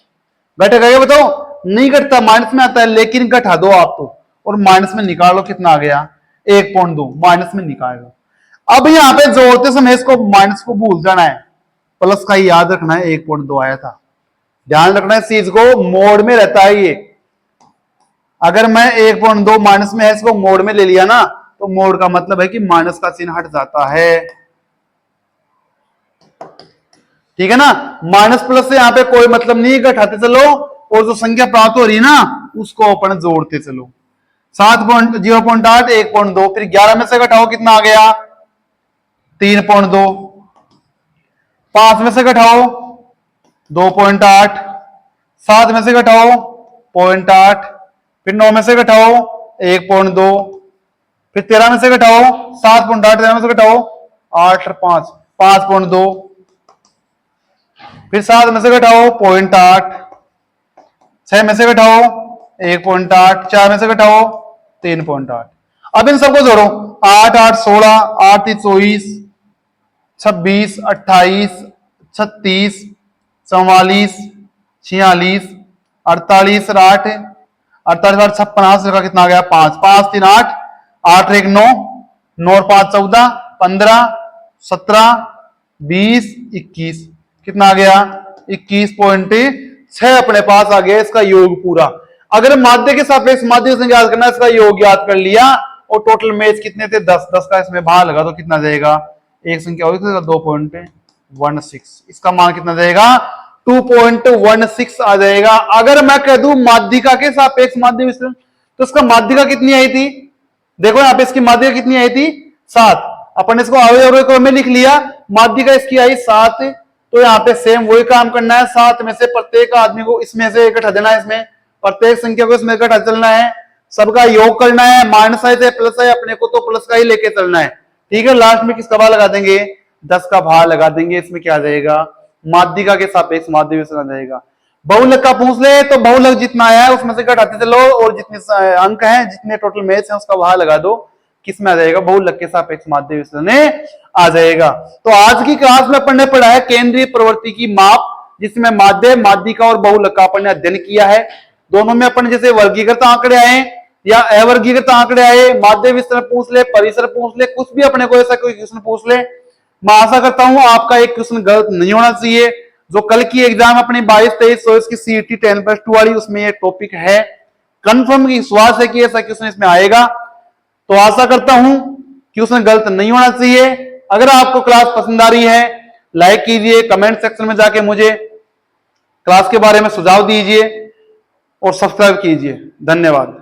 Speaker 1: घटेगा ये बताओ? नहीं घटता, माइनस में आता है। लेकिन घटा दो आप तो, और माइनस में निकालो, कितना आ गया? 1.2 माइनस में निकाल लो। अब यहाँ पे जोड़ते समय इसको माइनस को भूल जाना है, प्लस का ही याद रखना है। 1.2 आया था, ध्यान रखना है, चीज को मोड में रहता है ये। अगर मैं 1.2 माइनस में है, इसको मोड में ले लिया ना, तो मोड का मतलब है कि माइनस का चिन्ह हट जाता है, ठीक है ना। माइनस प्लस से यहाँ पे कोई मतलब नहीं, घटाते चलो और जो संख्या प्राप्त हो रही है ना उसको अपन जोड़ते चलो। 0.8 1.2, फिर 11 में से घटाओ, कितना आ गया? 3.2, 5 में से घटाओ 2.8, 7 में से घटाओ 0.8, फिर 9 में से घटाओ 1.2, फिर 13 में से घटाओ 7.8, 13 में से घटाओ 8 और 5 5.2, फिर 7 में से घटाओ 0.8, 6 में से घटाओ 1.8, 4 में से घटाओ 3.8। अब इन सबको जोड़ो, 8 8 16, 8 3 24, 26 28, 36 44, 46 48 8, 48 56 का कितना आ गया? 5 5 3 8, 8 1 9, 9 और 5 14, 15 17 20 21, कितना आ गया? 21.6 अपने पास आ गया इसका योग पूरा। अगर माध्य के सापेक्ष माध्य से ज्ञात करना, इसका योग ज्ञात कर लिया। और टोटल मैच कितने थे? 10 10 का इसमें भाग लगा तो कितना जाएगा? एक संख्या होगी तो 2.16, इसका मान कितना जाएगा? 2.16 आ जाएगा। अगर मैं कह दूं माध्यिका के सापेक्ष माध्य विचलन, तो इसका माध्यिका कितनी आई थी? देखो यहाँ पे इसकी माध्यिका कितनी आई थी? 7। अपन इसको अवयव क्रम में लिख लिया, माध्यिका इसकी आई 7। तो यहाँ पे सेम वही काम करना है, 7 में से प्रत्येक आदमी को इसमें से घटा देना है, इसमें प्रत्येक संख्या को इसमें घटा चलना है, सबका योग करना है। माइनस है चाहे प्लस है, अपने को तो प्लस का ही लेके चलना है, ठीक है। लास्ट में किसका भाग लगा देंगे? 10 का भाग लगा देंगे। इसमें क्या आ जाएगा? माध्यिका के सापेक्ष माध्य विचलन आ जाएगा। बहुलक का पूछ ले तो बहुलक जितना आया है उसमें से घटाते चलो, और जितने अंक हैं, जितने टोटल मैच हैं, उसका भाग लगा दो, किस में आ जाएगा? बहुलक के सापेक्ष माध्य विचलन आ जाएगा। तो आज की क्लास में अपन ने पढ़ा है केंद्रीय प्रवृत्ति की माप, जिसमें माध्य माध्यिका और बहुलक का अपन ने अध्ययन किया है। दोनों में अपन जैसे वर्गीकृत आंकड़े आए या अवर्गीकृत आंकड़े आए, माध्य विचलन पूछ ले, परिसर पूछ ले, कुछ भी अपने को ऐसा कोई क्वेश्चन पूछ ले, मैं आशा करता हूं आपका एक क्वेश्चन गलत नहीं होना चाहिए। जो कल की एग्जाम अपनी 22-23-24 की सीईटी 10+2 वाली, उसमें ये टॉपिक है। कंफर्म विश्वास है कि ऐसा क्वेश्चन इसमें आएगा, तो आशा करता हूं कि उसमें गलत नहीं होना चाहिए। अगर आपको क्लास पसंद आ रही है, लाइक कीजिए, कमेंट सेक्शन में जाके मुझे क्लास के बारे में सुझाव दीजिए और सब्सक्राइब कीजिए। धन्यवाद।